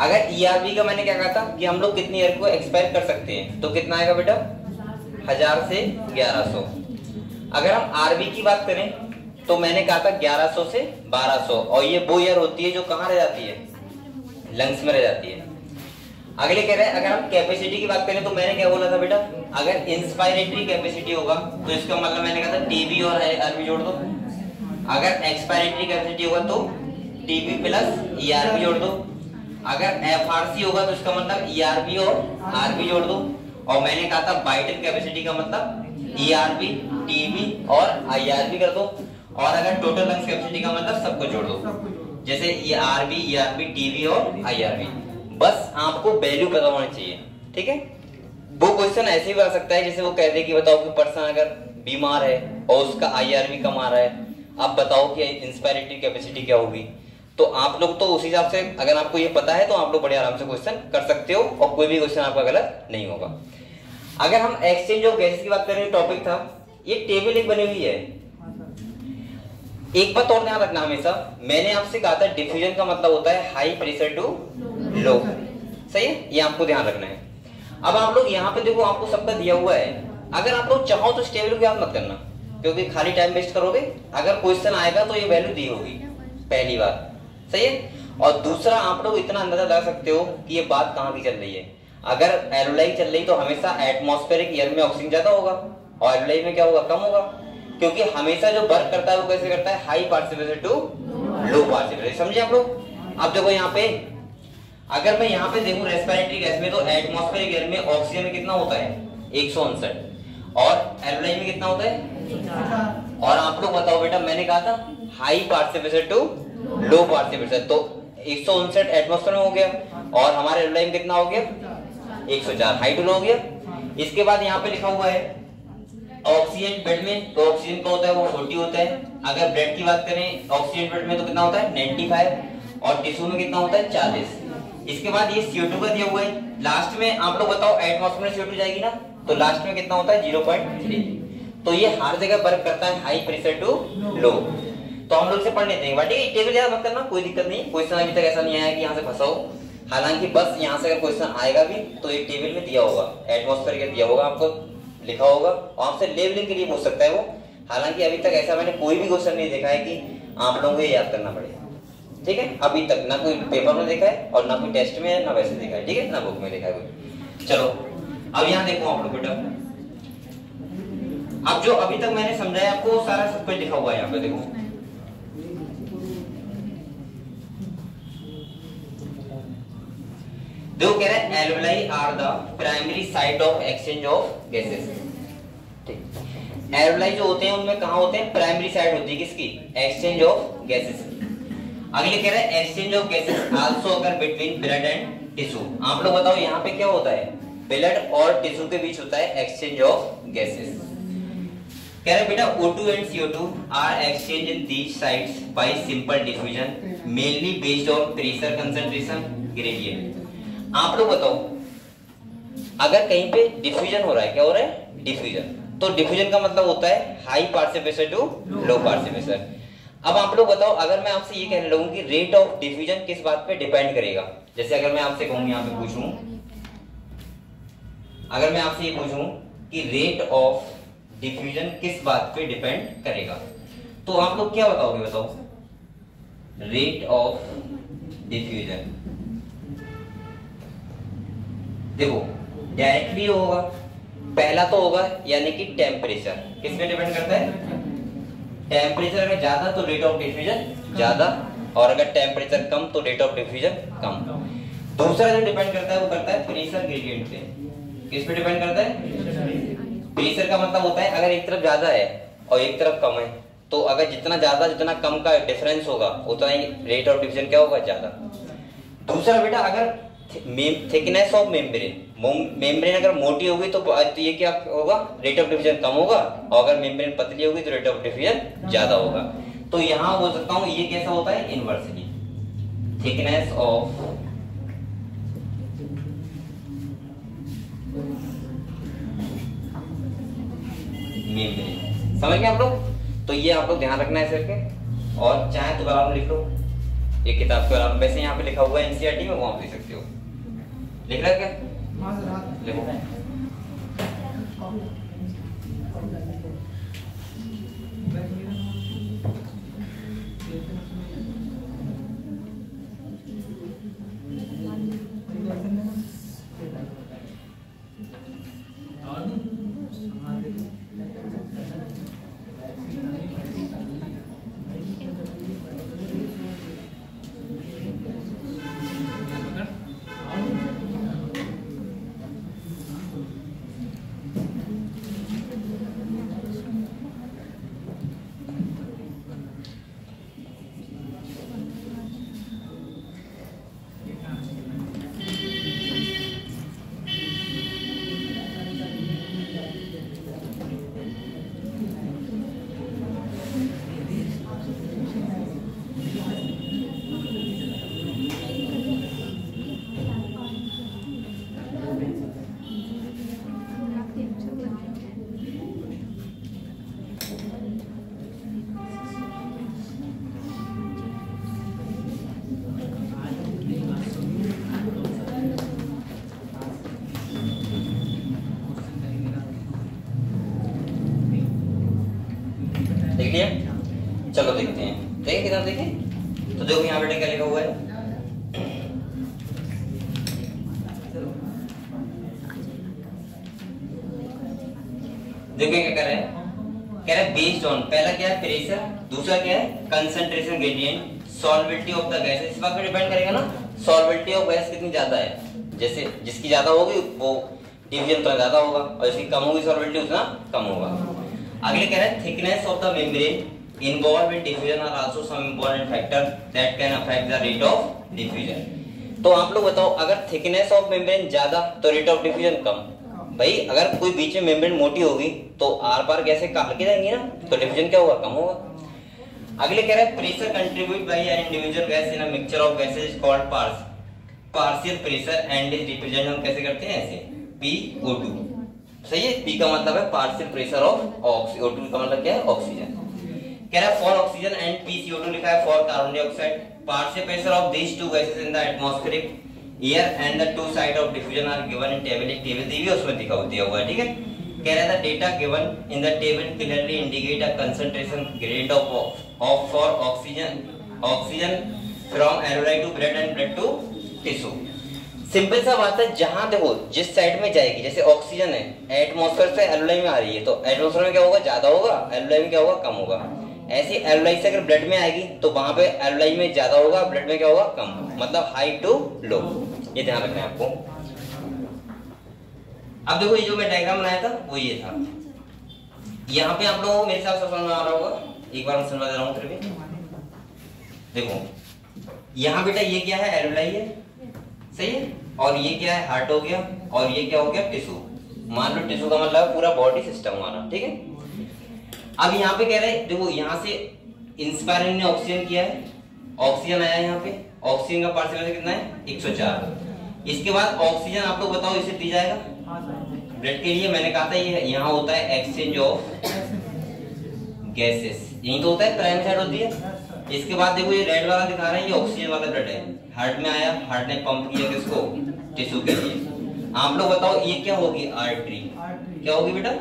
अगर ERB का मैंने क्या कहा था कि हम लोग कितनी ईयर को एक्सपायर कर सकते हैं, तो कितना आएगा बेटा? 1000 से 1100। अगर हम RB की बात करें तो मैंने कहा था 1100 से 1200, और ये वो ईयर होती है जो कहाँ रह जाती है? लंग्स में रह जाती है। अगले कह रहे हैं अगर हम कैपेसिटी की बात करें तो मैंने क्या बोला था बेटा? अगर इंस्पायरेटरी कैपेसिटी होगा तो इसका मतलब मैंने कहा था TB और RB जोड़ दो। अगर एक्सपायरेटरी कैपेसिटी होगा तो TB प्लस ERB जोड़ दो। अगर FRC होगा तो इसका मतलब ERB और RB जोड़ दो। और मैंने कहा था वाइटल कैपेसिटी का मतलब ERB, TB और IRB कर दो। और अगर टोटल लंग्स कैपेसिटी का मतलब सबको जोड़ दो, जैसे ये RB, ERB, TB और IRB। बस आपको वैल्यू पता होनी चाहिए। ठीक है, वो क्वेश्चन ऐसे ही बन सकता है जैसे वो कहते हैं कि बताओ कि पर्सन अगर बीमार है और उसका IRB कम आ रहा है, आप बताओ कि इंस्पायरेटरी कैपेसिटी क्या होगी। तो आप लोग तो उस हिसाब से, अगर आपको ये पता है तो आप लोग बड़े आराम से क्वेश्चन कर सकते हो और कोई भी क्वेश्चन आपका गलत नहीं होगा। अगर हम एक्सचेंज ऑफ गैसेस की बात करें, टॉपिक था ये, टेबल एक बनी हुई है। एक बात और ध्यान रखना हमेशा, मैंने आपसे कहा था डिफ्यूजन का मतलब होता है हाई प्रेशर टू लो। सही है, ये आपको ध्यान रखना है। अब आप लोग यहाँ पे देखो, आपको सबका दिया हुआ है। अगर आप लोग चाहो तो इस टेबल को याद मत करना, क्योंकि खाली टाइम वेस्ट करोगे। अगर क्वेश्चन आएगा तो ये वैल्यू दी होगी, पहली बात। सही है, और दूसरा आप लोग इतना अंदाजा लगा सकते हो कि ये बात कहाँ की चल रही है। अगर एरोलाई चल रही तो हमेशा एटमॉस्फेरिक एयर में ऑक्सीजन ज्यादा होगा और एरोलाई में क्या होगा? कम होगा। क्योंकि हमेशा जो वर्क करता है वो कैसे करता है, high partial pressure to low partial pressure. समझे आप लोग? अब देखो यहाँ पे अगर मैं यहाँ पे देखूं रेस्पिरेटरी गैस में, तो एटमॉस्फेरिक एयर में ऑक्सीजन में कितना होता है 159 और एल्वेलाई में कितना होता है। और आप लोग बताओ बेटा, मैंने कहा था high partial pressure to low partial pressure, तो 159 एटमॉस्फेयर में हो गया और हमारे एल्वेलाई में कितना हो गया 104, हाई टू लो हो गया। इसके बाद यहाँ पे लिखा हुआ है ऑक्सीजन बेड में, तो ऑक्सीजन का होता है वो 40 होता है। अगर ब्लड की बात करें ऑक्सीजन बेड में तो कितना होता है 95 और टिश्यू में कितना होता है 40। इसके बाद ये CO2 का दिया हुआ है। लास्ट में आप लोग बताओ एटमॉस्फेयर में CO2 जाएगी ना, तो लास्ट में कितना होता है 0.3। तो ये हर जगह वर्क करता है हाई प्रेशर टू लो। तो हम लोग से पढ़ लेते हैं बट ये टेबल याद मत करना, कोई दिक्कत नहीं। क्वेश्चन अभी तक ऐसा नहीं आया कि यहाँ से फंसाओ, हालांकि बस यहाँ से अगर क्वेश्चन आएगा भी तो एक टेबल में दिया होगा, एटमॉस्फेयर का दिया होगा, आपको लिखा होगा और आपसे लेवलिंग के लिए पूछ सकता है वो। हालांकि अभी तक ऐसा मैंने कोई भी क्वेश्चन नहीं देखा है कि आप लोगों को ये याद करना पड़ेगा, ठीक है? अभी तक ना कोई पेपर में देखा है और ना कोई टेस्ट में है, ना वैसे देखा है, ठीक है? ना बुक में देखा है कोई। चलो अब यहाँ देखो आप लोग बेटा, अब जो अभी तक मैंने समझाया आपको सारा सब कुछ लिखा हुआ है यहाँ पे देखो। देखो कह रहा है alveoli are the primary site of exchange of gases. ठीक, एल्वेलाई जो होते हैं उनमें कहाँ होते हैं, प्राइमरी साइट होती है किसकी, एक्सचेंज ऑफ गैसेस। अगले कह रहा है exchange of gases also occur between blood and tissue. आप लोग बताओ यहाँ पे क्या होता है, ब्लड और टिश्यू के बीच होता है एक्सचेंज ऑफ गैसेस। कह रहा है बेटा O2 and CO2 are exchanged in these sites by simple diffusion mainly based on pressure concentration gradient। आप लोग बताओ अगर कहीं पे डिफ्यूजन हो रहा है, क्या हो रहा है डिफ्यूजन, तो डिफ्यूजन का मतलब होता है high partial pressure to low partial pressure. अब आप लोग बताओ अगर मैं आपसे ये कहने लगूं कि रेट ऑफ डिफ्यूजन किस बात पे डिपेंड करेगा, जैसे अगर मैं आपसे कहूं यहाँ पे पूछूं, अगर मैं आपसे ये पूछूं कि रेट ऑफ डिफ्यूजन किस बात पे डिपेंड करेगा, तो आप लोग क्या बताओगे, बताओ रेट ऑफ डिफ्यूजन। देखो डायरेक्टली होगा, पहला तो होगा यानी कि टेम्परेचर, किस पे डिपेंड करता है, टेम्परेचर अगर ज्यादा तो रेट ऑफ डिफ्यूजन ज्यादा, और अगर टेम्परेचर कम तो रेट ऑफ डिफ्यूजन कम। दूसरा जो डिपेंड करता है वो करता है प्रेशर ग्रेडियंट पे। किस पे डिपेंड करता है, प्रेशर का मतलब होता है अगर एक तरफ ज्यादा है और एक तरफ कम है, तो अगर जितना ज्यादा जितना कम का डिफरेंस होगा उतना ही रेट ऑफ डिफ्यूजन क्या होगा, ज्यादा। दूसरा बेटा अगर थिकनेस ऑफ मेम्ब्रेन अगर मोटी होगी तो ये क्या होगा, रेट ऑफ डिफ्यूजन कम होगा, और अगर मेम्ब्रेन पतली होगी तो रेट ऑफ डिफ्यूजन ज्यादा होगा। तो यहाँ बोल सकता हूँ ये कैसा होता है, इनवर्सली थिकनेस ऑफ मेम्ब्रेन। समझ गए आप लोग? तो ये आप लोग ध्यान रखना है सर के, और चाहे तो बराबर लिख लो ये किताब के बराबर, वैसे यहाँ पे लिखा हुआ है एनसीईआरटी में, वहां लिख सकते हो। लिख रहा है क्या? लिखो। देख लिया? चलो देखते हैं, देखें किताब देखें। तो देखो यहाँ बेटे क्या लिखा हुआ है, देखो क्या कर रहे हैं, कह रहा है बेस्ड ऑन, पहला क्या है प्रेशर, दूसरा क्या है concentration gradient, solubility of the gas, इस बात पे डिपेंड करेगा ना सॉल्विलिटी ऑफ गैस कितनी ज्यादा है, जैसे जिसकी ज्यादा होगी वो डिवीजन उतना ज्यादा होगा और जिसकी कम होगी सॉल्विलिटी उतना कम होगा। अगले कह रहा है thickness of the membrane involve in diffusion are also some important factor that can affect the rate of diffusion. तो आप लोग बताओ अगर थिकनेस ऑफ मेम्ब्रेन ज्यादा तो रेट ऑफ डिफ्यूजन कम। भाई अगर कोई बीच में मेम्ब्रेन मोटी होगी तो आर पार गैसें हल्की जाएंगी ना, तो डिफ्यूजन क्या होगा, कम होगा। अगले कह रहा है pressure contribute by an individual gas in a mixture of gases called partial pressure and is represent, हम कैसे करते हैं ऐसे PO2, सही है। P का मतलब है partial pressure of oxygen, O2 का मतलब क्या है ऑक्सीजन। कह रहा है फॉर ऑक्सीजन एंड PCO2 लिखा है for carbon dioxide, partial pressure of these two gases in the atmospheric air and the two side of diffusion are given in table, एक टेबल दी हुई है उसमें दिया हुआ है, ठीक है। कह रहा है the data given in the table clearly indicate a concentration gradient of for oxygen from alveoli to blood and blood to tissue. Simple सा बात है, जहां देखो जिस साइड में जाएगी, जैसे ऑक्सीजन है एटमॉस्फेयर से एरोलाई में आ रही है तो एटमॉस्फेयर में क्या होगा, ज्यादा होगा, एरोलाई में क्या होगा, कम होगा। ऐसी एरोलाई से अगर ब्लड में आएगी तो वहां पे एरोलाई में ज्यादा होगा, ब्लड में क्या होगा, कम, मतलब हाई टू लो, ये ध्यान रखना है आपको। अब देखो ये जो मैं डायग्राम बनाया था वो ये था, यहाँ पे आप लोगों को मेरे हिसाब से समझ में आ रहा होगा, एक बार मैं समझा दे रहा हूँ फिर भी। देखो यहाँ बेटा ये क्या है, एरोलाई है, सही है, और ये क्या है, हार्ट हो गया, और ये क्या हो गया, टिश्यू। मान लो टिश्यू का मतलब पूरा बॉडी सिस्टम हमारा, ठीक है। अब यहाँ पे कह रहे हैं देखो यहाँ से इंस्पायर ने ऑक्सीजन किया है, ऑक्सीजन आया यहाँ पे, ऑक्सीजन का पार्शियल कितना है 104। इसके बाद ऑक्सीजन आप लोग बताओ इसे दी जाएगा ब्लड के लिए, मैंने कहा था ये यहाँ होता है एक्सचेंज ऑफ गैसेस, यही तो होता है, प्राइम साइड होती है। इसके बाद देखो ये रेड वाला दिखा रहे हैं, ये ऑक्सीजन वाला ब्लड है, हार्ट में आया, हार्ट ने पंप किया किसको, टिश्यू के लिए। आप लोग बताओ ये क्या होगी, आर्टरी, क्या होगी बेटा।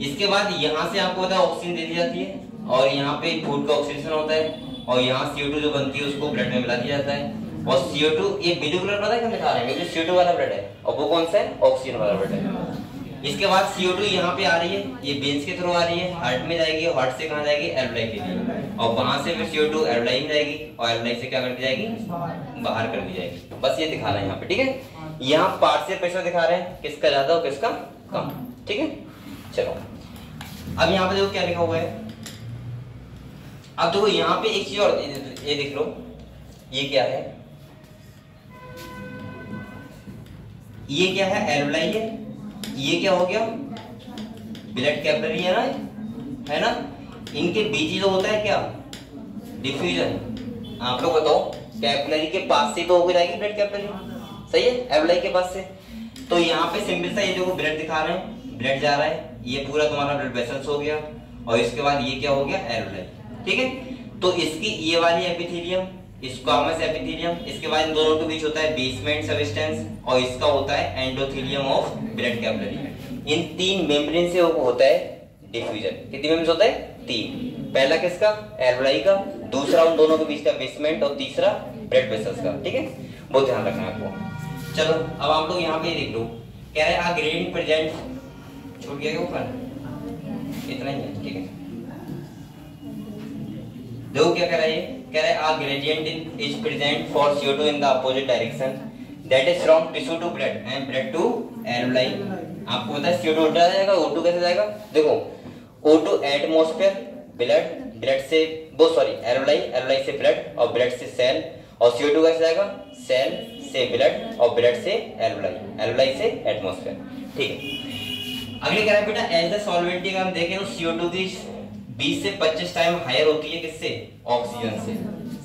इसके बाद यहाँ से आपको पता है ऑक्सीजन दे दी जाती है, और यहाँ पे फूड का ऑक्सीडेशन होता है, और यहाँ CO2 जो बनती है उसको ब्लड में मिला दिया जाता है, और CO2 ये ब्लू कलर पता है क्या दिखा रहे हैं, ये CO2 वाला ब्लड है, और वो कौन सा है, ऑक्सीजन वाला ब्लड है। इसके बाद CO2 यहाँ पे आ रही है, ये वेन्स के थ्रू आ रही है, हार्ट में जाएगी, हार्ट से कहाँ जाएगी, एरोलाई के लिए, और वहां से फिर CO2 एरोलाई में जाएगी, और एरोलाई से क्या कर दी जाएगी, बाहर कर दी जाएगी। बस ये दिखा रहे हैं यहाँ पे, ठीक है। यहाँ पार्शियल प्रेशर दिखा रहे हैं, किसका ज्यादा और किसका कम, ठीक है। चलो अब यहाँ पे देखो क्या लिखा हुआ है, अब देखो यहाँ पे एक चीज और, ये देख लो, ये क्या है, ये क्या है, एरोलाई है, ये क्या हो गया, ब्लड कैपिलरी है ना, इनके बीच जो होता है क्या, डिफ्यूजन। आप लोग बताओ कैपिलरी के पास से तो होकर जाएगी ब्लड कैपिलरी, सही है, एरोलाई के पास से। तो यहाँ पे सिंपल सा ये देखो ब्लड दिखा रहे हैं, ब्लड जा रहा है, ये पूरा तुम्हारा ब्लड वेसल्स हो गया, और इसके बाद ये क्या हो गया, एरोलाई, ठीक है। तो इसकी ये वाली एपिथेलियम, स्क्वामस एपिथेलियम, इसके बाद इन दोनों के बीच होता है बेसमेंट सबस्टेंस, और इसका होता है एंडोथेलियम ऑफ ब्लड कैपिलरी। इन तीन मेम्ब्रेन से होता है डिफ्यूजन। कितनी मेम्ब्रेन होता है, 3। पहला किसका, एरोलाई का, दूसरा उन दोनों के बीच का बेसमेंट, और तीसरा ब्लड वेसल्स का, ठीक है, बहुत ध्यान रखना है आपको। चलो अब आप लोग यहाँ पे देख लो, कह रहे हैं ग्रेडियंट प्रेजेंट, छूट गया ऊपर, इतना ही है, ठीक है। देखो क्या कह रहा है, कह रहा है gradient is present for CO2 in the opposite direction, that is from tissue to blood and blood to alveoli. आपको पता है CO2 उल्टा जाएगा, O2 कैसे जाएगा, देखो O2 एटमॉस्फेयर, ब्लड से वो सॉरी एरोलाई, एरोलाई से ब्लड, और ब्लड से सेल, और CO2 कैसे जाएगा, सेल से ब्लड, और ब्लड से एरोलाई, एरोलाई से एटमॉस्फेयर, ठीक है। अगले कह रहा है बेटा एज द सॉल्वेंटी का हम देखें तो CO2 की 20 से 25 टाइम हायर होती है, किससे, ऑक्सीजन से।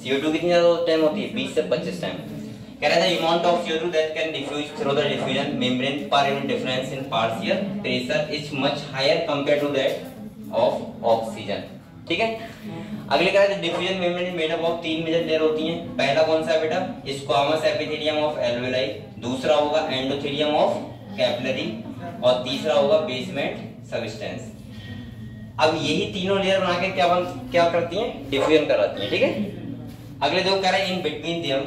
CO2 कितनी ज्यादा टाइम होती है, 20 से 25 टाइम। कह रहा है amount of CO2 that can diffuse through the diffusion membrane per unit difference in partial pressure is much higher compare to that of oxygen, ठीक है। अगले कह रहा है diffusion membrane made up of 3 major layer होती हैं। पहला कौन सा है बेटा, स्क्वामस एपिथेलियम ऑफ एल्वेओलाई, दूसरा होगा एंडोथेलियम ऑफ कैपिलरी, और तीसरा होगा बेसमेंट सबस्टेंस। अब यही तीनों लेयर बना के क्या करती हैं, डिफ्यूजन कराती हैं, ठीक है। अगले देखो कह रहा है in between them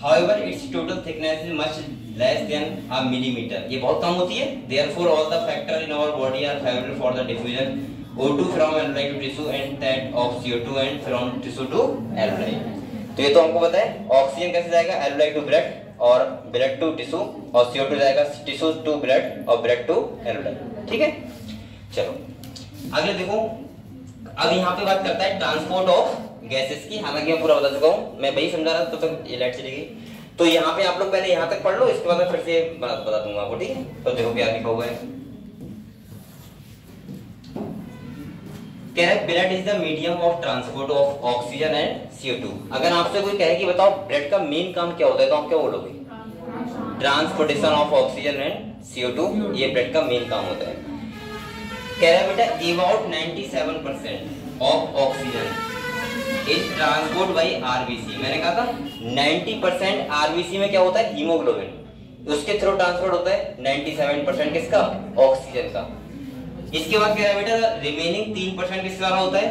however its total thickness is much less than a millimeter, ये बहुत कम होती है। therefore all the factor in our body are favorable for the diffusion O2 from alveoli to tissue and that of CO2 and from tissue to alveoli। तो ये तो हमको पता है। ऑक्सीजन कैसे जाएगा alveoli to blood और ब्लड टू टिश्यू, और CO2 जाएगा टिश्यू टू ब्लड और ब्लड टू alveoli। ठीक है, चलो अगले देखो। अब यहाँ पे बात करता है ट्रांसपोर्ट ऑफ गैसेस की। हालांकि मैं पूरा बता चुका हूँ, मैं वही समझा रहा था, तो ये लाइट चली गई। तो यहाँ पे आप लोग पहले यहाँ तक पढ़ लो, इसके बाद मैं फिर से बता दूंगा आपको। ठीक है, तो देखो क्या लिखा हुआ है। कह रहा है blood is the medium of transport of oxygen and CO2। अगर आपसे कोई कहे कि बताओ ब्लड का मेन काम क्या होता है, तो आप क्या बोलोगे? Transportation of oxygen and CO2, ये ब्लड का मेन काम होता है। कह रहा है बेटा about 97% of oxygen is transport bye RBC। मैंने कहा था 90% RBC में क्या होता है? हीमोग्लोबिन, उसके थ्रू ट्रांसपोर्ट होता है 97% किसका? ऑक्सीजन का। इसके बाद क्या है बेटा, रिमेनिंग 3% किसके द्वारा होता है?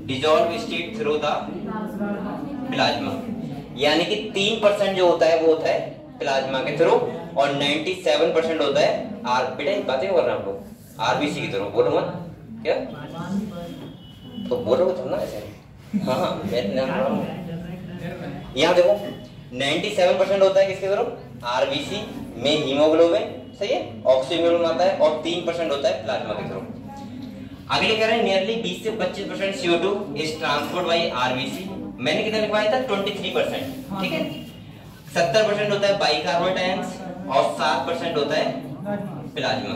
Dissolve state through the plasma. यानी कि 3% जो होता है वो होता है प्लाज्मा के थ्रू, और 97% होता है बेटा बातें कर रहे हैं हम लोग RBC की थ्रू। बोलो मत क्या, तो बोलो तो ना ऐसे। हाँ यहाँ देखो 97% होता है किसके थ्रू? RBC में हीमोग्लोबिन, सही है, ऑक्सीजन आता है, और 3% होता है प्लाज्मा के थ्रू। अगले कह रहे हैं नियरली 20 से 25% CO2 is transport bye RBC। मैंने कितना लिखवाया था? 23%। ठीक है, 70% होता है बाइकार्बोनेट आयंस और 7% होता है प्लाज्मा।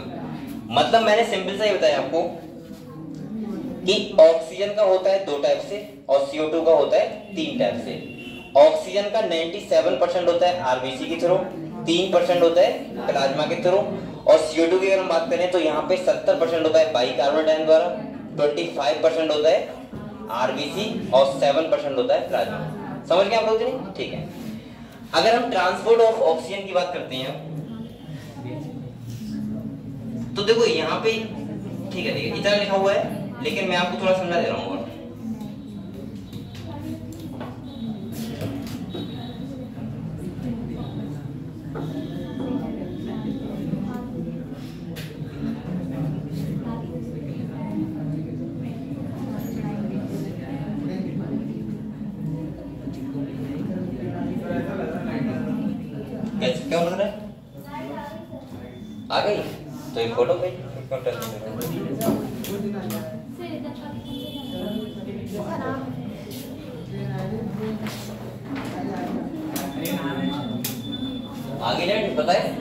मतलब मैंने सिंपल सा ही बताया आपको कि ऑक्सीजन का होता है 2 टाइप से और CO2 का होता है 3 टाइप से। ऑक्सीजन का 97% होता है RBC के थ्रू, 3% होता है प्लाज्मा के थ्रू, और CO2 की अगर हम बात करें तो यहाँ पे 70% होता है बाइकार्बोनेट आयन द्वारा, 25% होता है RBC और 7% होता है प्लाज्मा। समझ गए आप लोग? नहीं ठीक है। अगर हम ट्रांसपोर्ट ऑफ ऑक्सीजन की बात करते हैं तो देखो यहाँ पे ठीक है इतना लिखा हुआ है, लेकिन मैं आपको थोड़ा समझा दे रहा हूँ। क्या लग रहा है? आ गई तो एक फोटो भाई आगे लाइट पता है।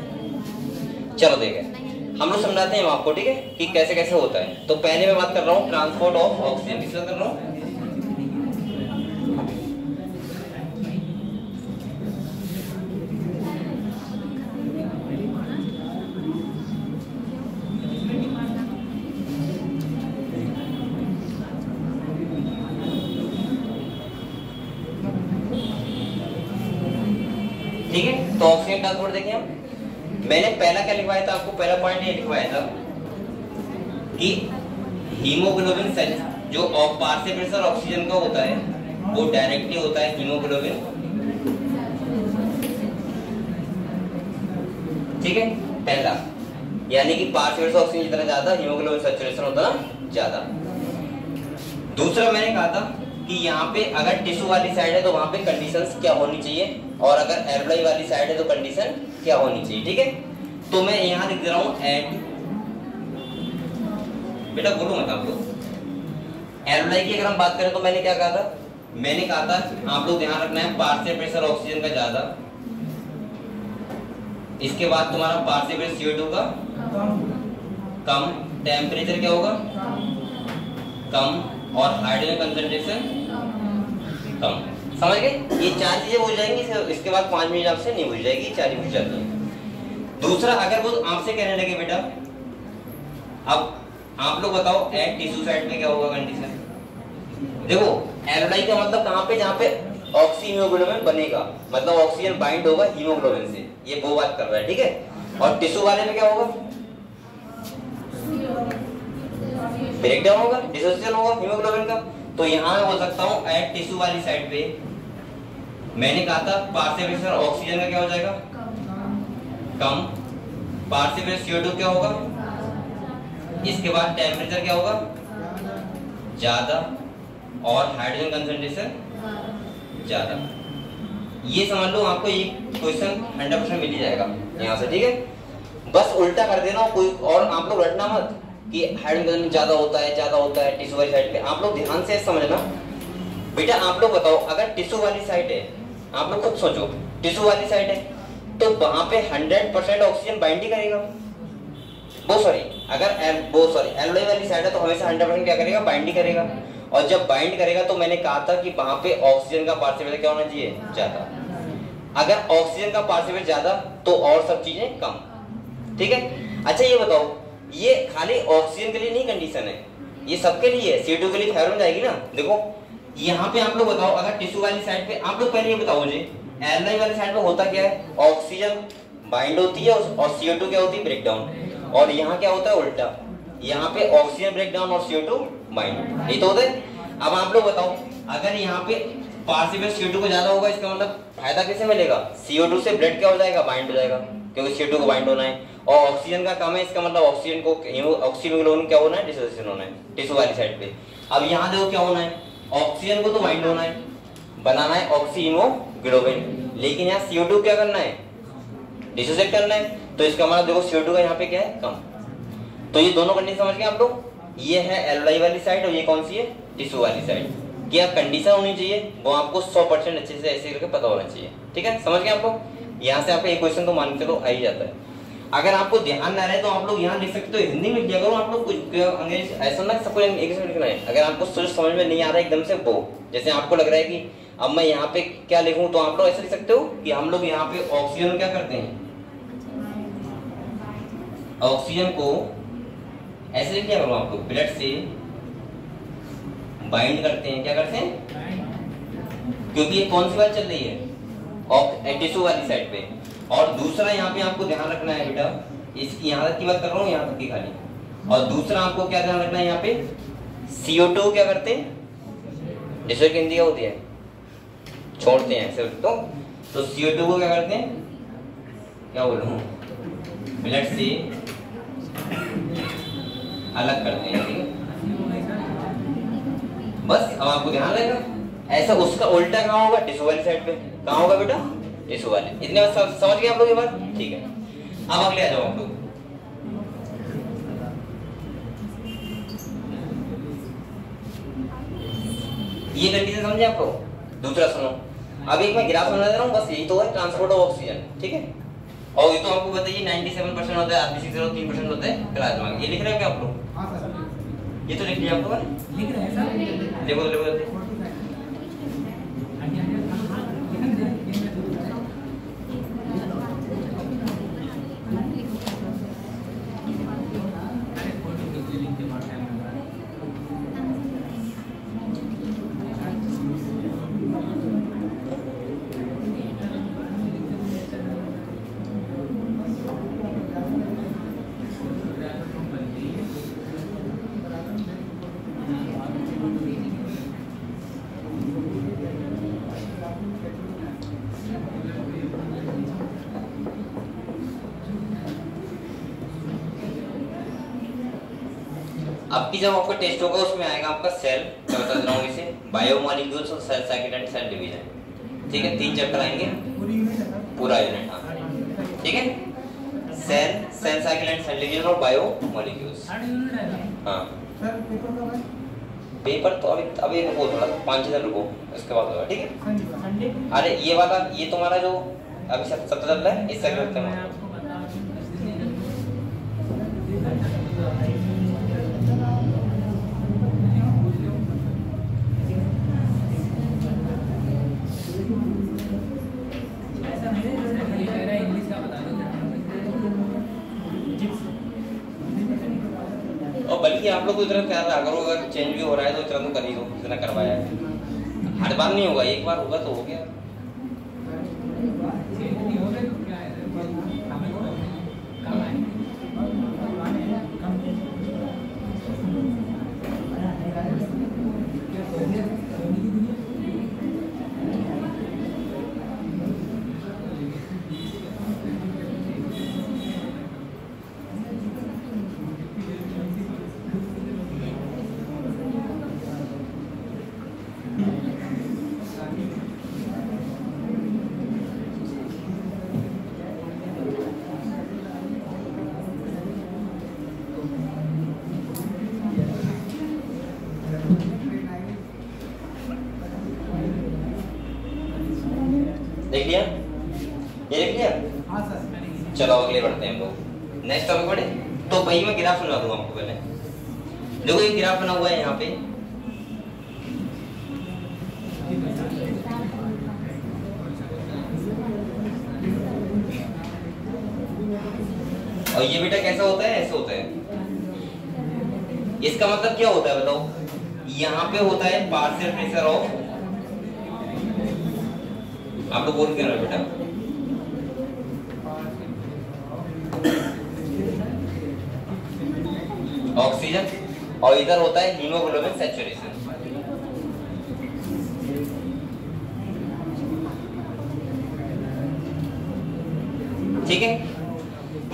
चलो देखे हम लोग समझाते हैं आपको, ठीक है, कि कैसे कैसे होता है। तो पहले मैं बात कर रहा हूँ ट्रांसपोर्ट ऑफ ऑक्सीजन, किस बात कर रहा हूँ? ठीक है, तो ऑक्सीजन ट्रांसपोर्ट देखिए हम। मैंने पहला क्या लिखवाया था आपको? पहला पॉइंट ये लिखवाया था कि हीमोग्लोबिन सेल जो पार्शियल प्रेशर ऑक्सीजन का होता है वो डायरेक्टली होता है हीमोग्लोबिन। ठीक है, पहला यानी कि पार्शियल प्रेशर ऑक्सीजन जितना ज्यादा हीमोग्लोबिन सैचुरेशन होता है ज्यादा। दूसरा मैंने कहा था कि यहाँ पे अगर टिश्यू वाली साइड है तो वहां पे कंडीशंस क्या होनी चाहिए, और अगर एल्वेओली वाली साइड है तो कंडीशन क्या होनी चाहिए। ठीक है, तो मैं यहाँ लिख दे रहा हूँ एट, बेटा बोलो मत आप लोग। एल्वेओली की अगर हम बात करें तो मैंने क्या कहा था? मैंने कहा था आप लोग ध्यान रखना है पार्शियल प्रेशर ऑक्सीजन का ज्यादा, इसके बाद तुम्हारा पार्शियल प्रेशर CO2 का कम, टेम्परेचर क्या होगा? कम, और हाइड्रोजन कंसंट्रेशन कम। समझ गए? ये 4 चीजें भूल जाएंगी, इसके बाद 5 मिनट आपसे नहीं भूल जाएगी, 4 ही भूल जाती है। दूसरा, अगर वो आपसे कहने लगे बेटा अब आप लोग बताओ एट टिश्यू साइड में क्या होगा कंडीशन? देखो एल्वेओली का मतलब कहाँ पे? जहाँ पे ऑक्सी हीमोग्लोबिन बनेगा, मतलब ऑक्सीजन बाइंड होगा हीमोग्लोबिन से, ये वो बात कर रहा है। ठीक है, और टिश्यू वाले में क्या होगा? ब्रेकडाउन होगा, डिसोसिएशन होगा हीमोग्लोबिन का। तो यहाँ मैं बोल सकता हूँ एट टिश्यू वाली साइड पे मैंने कहा था पार्शियल प्रेशर ऑक्सीजन का क्या हो जाएगा? कम, पार्शियल प्रेशर CO2 क्या होगा? इसके बाद टेम्परेचर क्या होगा? ज्यादा और हाइड्रोजन कंसंट्रेशन ज्यादा। ये समझ लो आपको ये क्वेश्चन 100% मिल ही जाएगा यहाँ से, ठीक है। बस उल्टा कर देना, कोई और आप लोग रटना मत कि हाइड्रोजन ज्यादा होता है टिश्यू वाली साइड पे। आप लोग ध्यान से समझना बेटा। आप लोग बताओ, अगर टिश्यू वाली साइड है, आप लोग खुद सोचो, टिश्यू वाली साइड है तो वहां पे 100% ऑक्सीजन बाइंड ही करेगा। अगर एल्लोई वाली साइड है तो हमेशा 100% क्या करेगा, बाइंड ही करेगा। और जब बाइंड करेगा तो मैंने कहा था कि वहां पे ऑक्सीजन का पार्टिसिपेट क्या होना चाहिए, ज्यादा। अगर ऑक्सीजन का पार्टिसिपेट ज्यादा तो और सब चीजें कम, ठीक है। अच्छा ये बताओ, ये खाली ऑक्सीजन के लिए नहीं कंडीशन है, ये सबके लिए है। CO2 के लिए फेरम जाएगी ना। देखो यहाँ पे आप लोग बताओ, अगर टिश्यू वाली साइड पे, आप लोग पहले ये बताओ मुझे, एल्लोई वाली साइड पे होता क्या है, ऑक्सीजन बाइंड होती है और CO2 क्या होती है, ब्रेक डाउन। और यहाँ क्या होता है, उल्टा, यहाँ पे ऑक्सीजन ब्रेक डाउन और CO2 बाइंड, ये तो होता है। अब आप लोग बताओ, अगर यहाँ पे पार्टिसिपेट CO2 को ज्यादा होगा, इसका मतलब फायदा किसे मिलेगा, CO2 से ब्लड क्या हो जाएगा, बाइंड हो जाएगा, क्योंकि CO2 को बाइंड होना है। और ऑक्सीजन का कम है, इसका मतलब ऑक्सीजन को ऑक्सीजन क्या होना है, डिसोसिएशन होना है टिश्यू वाली साइड पे। अब यहाँ देखो क्या होना है, ऑक्सीजन को तो बाइंड होना है, बनाना है ऑक्सीहीमोग्लोबिन, लेकिन यहाँ CO2 क्या करना है, डिसोसिएट करना है। तो इसका मतलब देखो CO2 का यहाँ पे क्या है, कम। तो ये दोनों कंडीशन समझ गए आप लोग। ये है एल्लोई वाली साइड और ये कौन सी है, टिश्यू वाली साइड। क्या कंडीशन होनी चाहिए वो आपको 100% अच्छे से ऐसे करके पता होना चाहिए, ठीक है। समझ गए आप लोग। यहाँ से आपका एक क्वेश्चन तो मान के चलो आ ही जाता है। अगर आपको ध्यान ना रहे तो आप लोग यहाँ लिख सकते हो, हिंदी में लिखा करो आप लोग, कुछ अंग्रेजी ऐसा ना सबको एक से लिखना है। अगर आपको सोच समझ में नहीं आ रहा है एकदम से, वो जैसे आपको लग रहा है कि अब मैं यहाँ पे क्या लिखूं, तो आप लोग ऐसे लिख सकते हो कि हम लोग यहाँ पे ऑक्सीजन क्या करते हैं, ऑक्सीजन को ऐसे लिख दिया करो आप लोग, ब्लड से बाइंड करते हैं, क्या करते हैं, क्योंकि ये कौन सी बात चल रही है, टिश्यू वाली साइड पे। और दूसरा यहाँ पे आपको ध्यान रखना है बेटा, इस यहाँ तक की बात कर रहा हूँ, यहाँ तक की खाली। और दूसरा आपको क्या ध्यान रखना है, यहाँ पे CO2 क्या करते हैं, डिसोसिएट हिंदी क्या होती है, छोड़ते हैं सिर्फ। तो CO2 को क्या करते हैं, क्या बोलूं, ब्लड से अलग करते हैं, ठीक है। बस अब आपको ध्यान रहेगा, ऐसा उसका उल्टा कहाँ होगा, टिश्यू वाली साइड पे। कहाँ होगा बेटा, टिश्यू वाले। इतने बात समझ गए आप लोग ये बात, ठीक है। अब अगले आ जाओ आप लोग। ये कंडीशन समझे आप लोग। दूसरा सुनो, अब एक मैं ग्राफ बना दे रहा हूँ, बस यही तो है ट्रांसपोर्ट ऑफ ऑक्सीजन, ठीक है। और ये तो आपको बताइए 97% होता है आरबीसी और 3% होता है प्लाज्मा। ये लिख रहे हो क्या आप लोग, ये तो लिख लिया आप लोग, लिख रहे हैं सर, देखो अब की जब आपका टेस्ट होगा उसमें आएगा आपका सेल, मैं बता दे रहा हूँ इसे, बायोमॉलिक्यूल्स और cell cycle and cell division, ठीक है। 3 चैप्टर आएंगे, पूरा यूनिट, हाँ ठीक है। Cell cycle and cell division और बायोमॉलिक्यूल्स, हाँ। पेपर तो अभी रुको थोड़ा, 5-6 दिन रुको, इसके बाद होगा, ठीक है। अरे ये वाला, ये तुम्हारा जो अभी सप्ताह चल रहा है, इससे करते हैं। और बल्कि आप लोग को इतना ख्याल रखा करो, अगर चेंज भी हो रहा है तो इतना तो कर ही दो, जितना करवाया है। हर बार नहीं होगा, एक बार होगा तो हो गया। चलो अगले बढ़ते हैं हम लोग, नेक्स्ट टॉपिक पढ़े। तो भाई मैं ग्राफ बना दूंगा आपको पहले। देखो ये ग्राफ बना हुआ है यहाँ पे, और ये बेटा कैसा होता है, ऐसा होता है। इसका मतलब क्या होता है बताओ, यहाँ पे होता है पार्शियल प्रेशर ऑफ, आप लोग बोल के रहे बेटा, ऑक्सीजन, और इधर होता है हीमोग्लोबिन सैचुरेशन। ठीक है,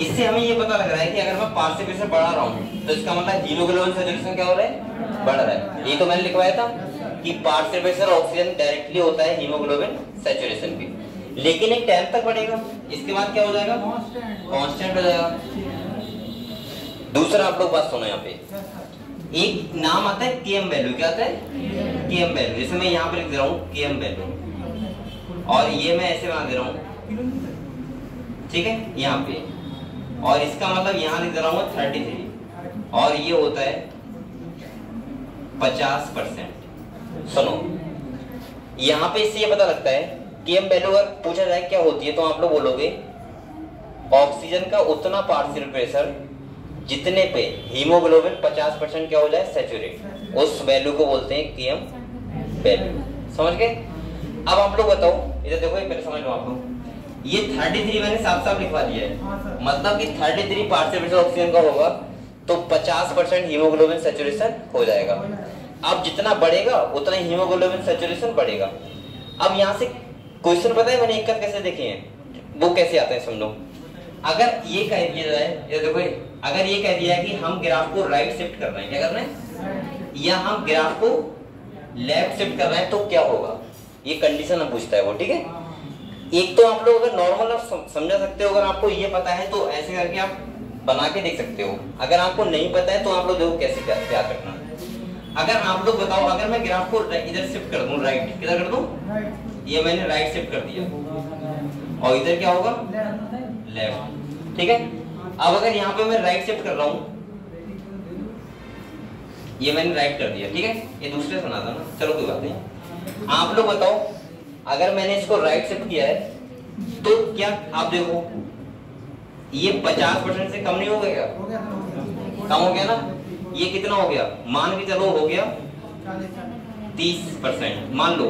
इससे हमें ये पता लग रहा है कि अगर मैं पार्शियल प्रेशर बढ़ा रहा हूँ तो इसका मतलब हीमोग्लोबिन सैचुरेशन क्या हो रहा है, बढ़ रहा है। ये तो मैंने लिखवाया था कि पार्शियल प्रेशर ऑक्सीजन डायरेक्टली होता है हीमोग्लोबिन सैचुरेशन पे, लेकिन एक टाइम तक बढ़ेगा, इसके बाद क्या हो जाएगा, कांस्टेंट हो जाएगा। दूसरा आप लोग बात सुनो, यहाँ पे एक नाम आता है केएम वैल्यू, क्या आता है, केएम वैल्यू। जैसे मैं यहाँ पे लिख दे रहा हूँ केएम वैल्यू, और ये मैं ऐसे बना दे रहा हूँ, ठीक है, यहाँ पे, और इसका मतलब यहाँ लिख दे रहा हूँ 33, और ये होता है 50%। सुनो, यहाँ पे इससे ये पता लगता है केएम वैल्यू अगर पूछा जाए क्या होती है, तो आप लोग बोलोगे ऑक्सीजन का उतना पार्शियल प्रेशर जितने पे हीमोग्लोबिन 50% क्या हो जाए, सैचुरेट, उस वैल्यू को बोलते हैं केएम वैल्यू। समझ गए? अब आप लोग बताओ, इधर देखो, पहले समझ लो आप लोग, ये 33 मैंने साफ साफ लिखवा दिया है, मतलब कि 33 पार्शियल प्रेशर ऑक्सीजन का होगा तो 50% हीमोग्लोबिन सैचुरेशन हो जाएगा। अब जितना बढ़ेगा उतना हीमोग्लोबिन सैचुरेशन बढ़ेगा। अब यहाँ से क्वेश्चन पता है मैंने एक कैसे देखे हैं, वो कैसे आते हैं समझो। अगर ये कह दिया जाए, ये देखो, अगर ये कह दिया है कि हम ग्राफ को राइट शिफ्ट कर रहे हैं, क्या कर रहे हैं, या हम ग्राफ को लेफ्ट शिफ्ट कर रहे हैं, तो क्या होगा, ये कंडीशन हम पूछता है वो। ठीक है, एक तो आप लोग अगर नॉर्मल आप समझा सकते हो, अगर आपको ये पता है तो ऐसे करके आप बना के देख सकते हो। अगर आपको नहीं पता है तो आप लोग देखो कैसे क्या करना। अगर आप लोग बताओ, अगर मैं ग्राफ को इधर शिफ्ट कर दूं, राइट, किधर कर दूं, ये मैंने राइट शिफ्ट कर दिया, और इधर क्या होगा, लेफ्ट। ठीक है, अब अगर यहाँ पे मैं राइट शिफ्ट कर रहा हूँ, ये मैंने राइट कर दिया, ठीक है, ये दूसरे सुना था ना, चलो कोई बात नहीं। आप लोग बताओ, अगर मैंने इसको राइट शिफ्ट किया है तो क्या, आप देखो ये 50% से कम नहीं हो गया, क्या कम हो गया ना, ये कितना हो गया, मान के चलो हो गया 30%, मान लो।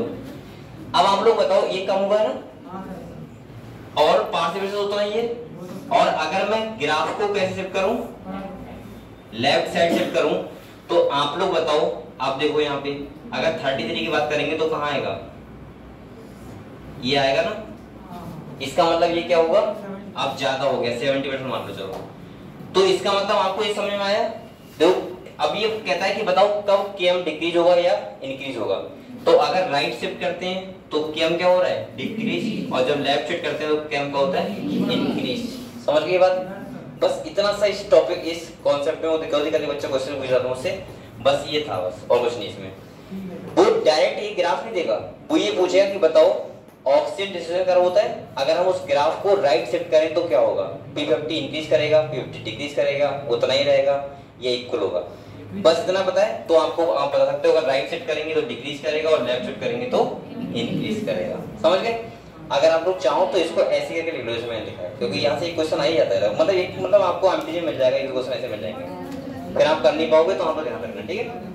अब आप लोग बताओ, ये कम हुआ ना, और पार्शियल प्रेशर उतना ही है। और अगर मैं ग्राफ को कैसे शिफ्ट करूं, लेफ्ट साइड शिफ्ट करूं, तो आप लोग बताओ, आप देखो यहाँ पे अगर 33 की बात करेंगे तो कहाँ आएगा, ये आएगा ना, इसका मतलब ये क्या होगा, अब ज्यादा हो गया, 70% मान लो चलो। तो इसका मतलब आपको ये समझ में आया। देखो अब ये कहता है कि बताओ कब केएम डिक्रीज होगा या इंक्रीज होगा। तो अगर राइट शिफ्ट करते हैं तो केएम क्या हो रहा है, डिक्रीज, और जब लेफ्ट शिफ्ट करते हैं तो केएम क्या होता है, इंक्रीज। समझ गए बात? बस इतना सा इस टॉपिक, इस कॉन्सेप्ट में वो दिक्कत करके बच्चा क्वेश्चन पूछ रहा था मुझसे, बस ये था, बस और कुछ नहीं इसमें। वो डायरेक्ट ये ग्राफ नहीं देगा, वो ये पूछेगा कि बताओ ऑक्सीजन डिस्ट्रीब्यूशन कर्व होता है, अगर हम उस ग्राफ को राइट शिफ्ट करें तो क्या होगा, P50 इंक्रीज करेगा, P50 डिक्रीज करेगा, उतना ही रहेगा, ये इक्वल होगा। बस इतना पता है तो आपको, आप बता सकते हो अगर राइट शिफ्ट करेंगे तो डिक्रीज करेगा और लेफ्ट शिफ्ट करेंगे तो इंक्रीज करेगा। समझ गए? अगर आप लोग चाहो तो इसको ऐसे करके लिख लो, इसमें मैंने लिखा है, क्योंकि यहाँ से एक क्वेश्चन आ ही जाता है, मतलब आपको एमटीजे मिल जाएगा, एक क्वेश्चन ऐसे मिल जाएंगे, फिर आप कर नहीं पाओगे तो आप लोग ध्यान रखना। ठीक है,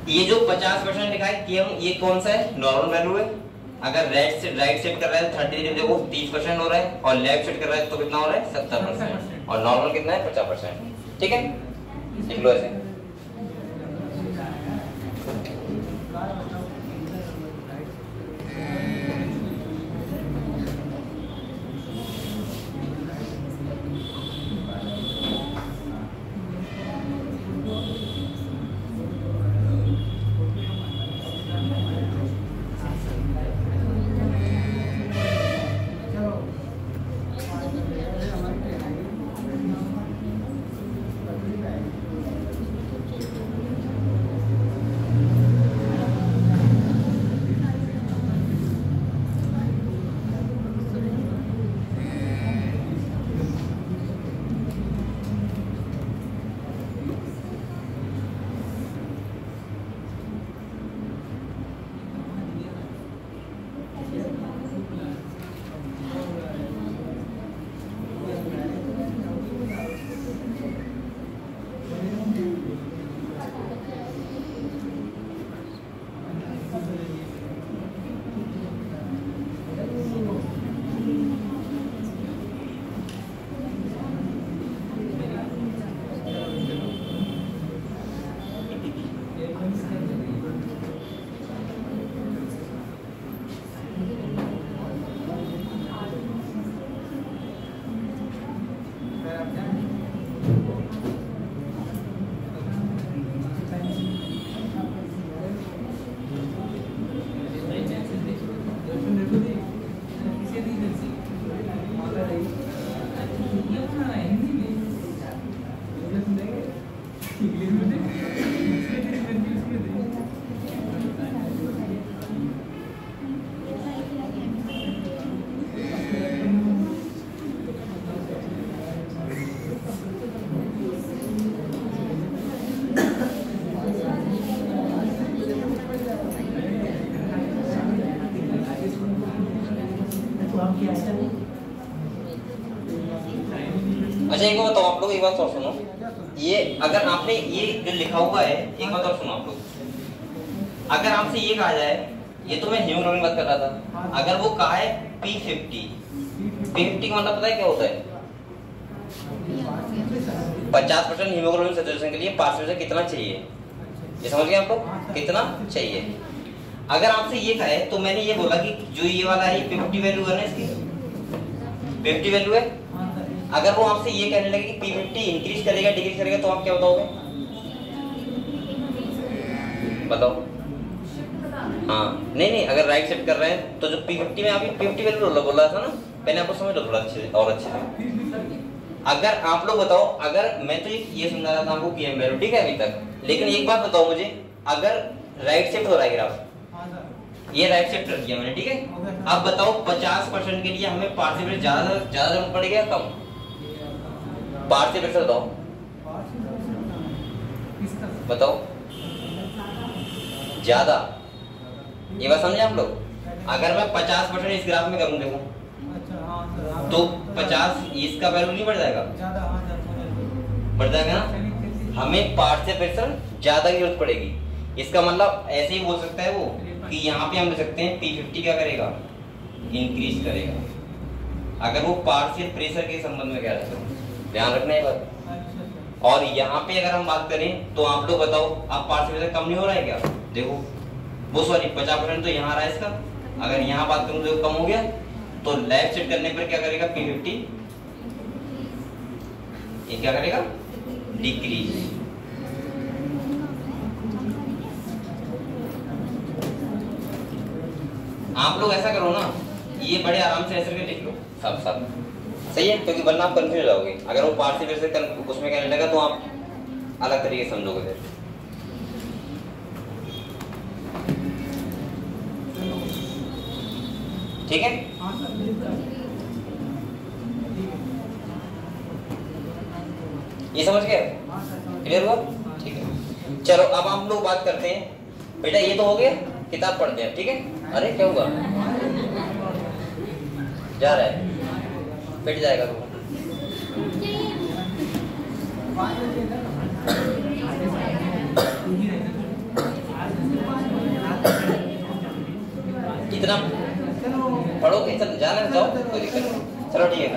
ये जो 50% लिखा है केएम, ये कौन सा है, नॉर्मल वैल्यू है। अगर राइट शिफ्ट कर रहा है 33 देखो 30% हो रहा है, और लेफ्ट शिफ्ट कर रहा है तो कितना हो रहा है, 70%, और नॉर्मल कितना है, 50%। ठीक है, लिख लो ऐसे। आप लोग एक बात और सुनो, ये अगर आपने ये जो लिखा हुआ है, एक बात और सुनो आप लोग, अगर आपसे ये कहा जाए, ये तो मैं हीमोग्लोबिन बात कर रहा था, अगर वो कहा है P50, P50 का मतलब पता है क्या होता है? 50% हीमोग्लोबिन सैचुरेशन के लिए पार्शियल कितना चाहिए, ये समझ गए आप लोग, कितना चाहिए। अगर आपसे ये कहा है तो मैंने ये बोला कि जो ये वाला है 50 वैल्यू है ना, इसकी 50 वैल्यू है। अगर वो आपसे ये कहने लगे कि P50 इंक्रीज करेगा डिक्रीज करेगा, तो आप क्या बताओगे? बताओ। हाँ नहीं, अगर राइट सेट कर रहे हैं तो जो P50 में आप 50 वैल्यू बोला था ना, पहले आपको समझ लो थोड़ा अच्छे और अच्छे से। अगर आप लोग बताओ, अगर मैं तो ये समझा रहा था आपको कि एम वैल्यू ठीक है अभी तक, लेकिन एक बात बताओ मुझे, अगर राइट शिफ्ट हो रहा है ग्राफ, ये राइट शिफ्ट रख दिया मैंने ठीक है, अब बताओ 50% के लिए हमें पार्शियल ज्यादा जरूरत पड़ेगी या कम? पार्शियल से बताओ ज्यादा, ये बात समझे आप लोग। अगर मैं 50% इस ग्राफ में करूं देखो, तो 50 इसका वैल्यू नहीं बढ़ जाएगा, बढ़ जाएगा ना, हमें पार्शियल प्रेशर ज्यादा की जरूरत पड़ेगी। इसका मतलब ऐसे ही बोल सकता है वो कि यहाँ पे हम लिख सकते हैं P50 क्या करेगा, इंक्रीज करेगा, अगर वो पार्शियल प्रेशर के संबंध में कह रहे हैं, ध्यान रखना है बात। और यहाँ पे अगर हम बात करें तो आप लोग बताओ, आप पार्शियल प्रेशर कम नहीं हो रहा है क्या? देखो वो सॉरी 50% तो यहाँ आ रहा है इसका, अगर यहाँ बात करूँ तो कम हो गया, तो लेफ्ट सेट करने पर क्या करेगा P50, ये क्या करेगा, डिक्रीज। आप लोग ऐसा करो ना, ये बड़े आराम से ऐसे करके लिख लो सब सही है, क्योंकि वरना आप कंफ्यूज हो जाओगे। अगर वो पार्शियल से उसमें कहने लगा तो आप अलग तरीके से समझोगे फिर। ठीक है, ये समझ गए, क्लियर हुआ? ठीक है, चलो अब हम लोग बात करते हैं। बेटा ये तो हो गया, किताब पढ़ते हैं ठीक है। अरे क्या हुआ, जा रहा है, बैठ जाएगा तो। कितना पढ़ोगे, चल जाना जाओ, कोई दिक्कत नहीं, चलो ठीक है।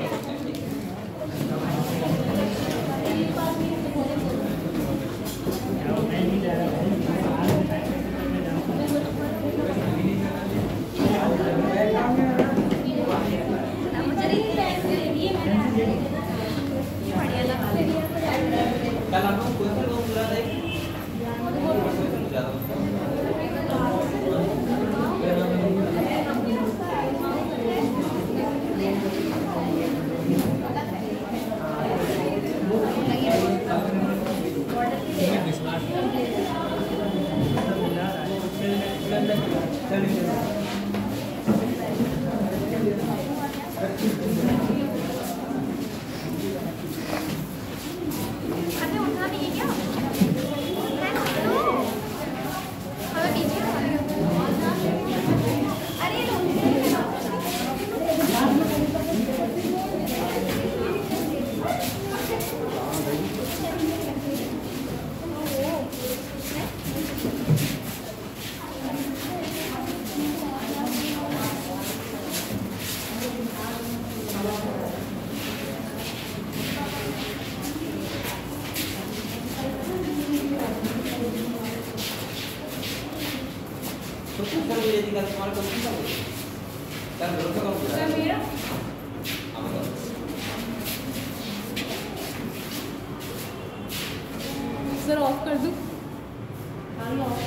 सर ऑफ कर दूं? ऑफ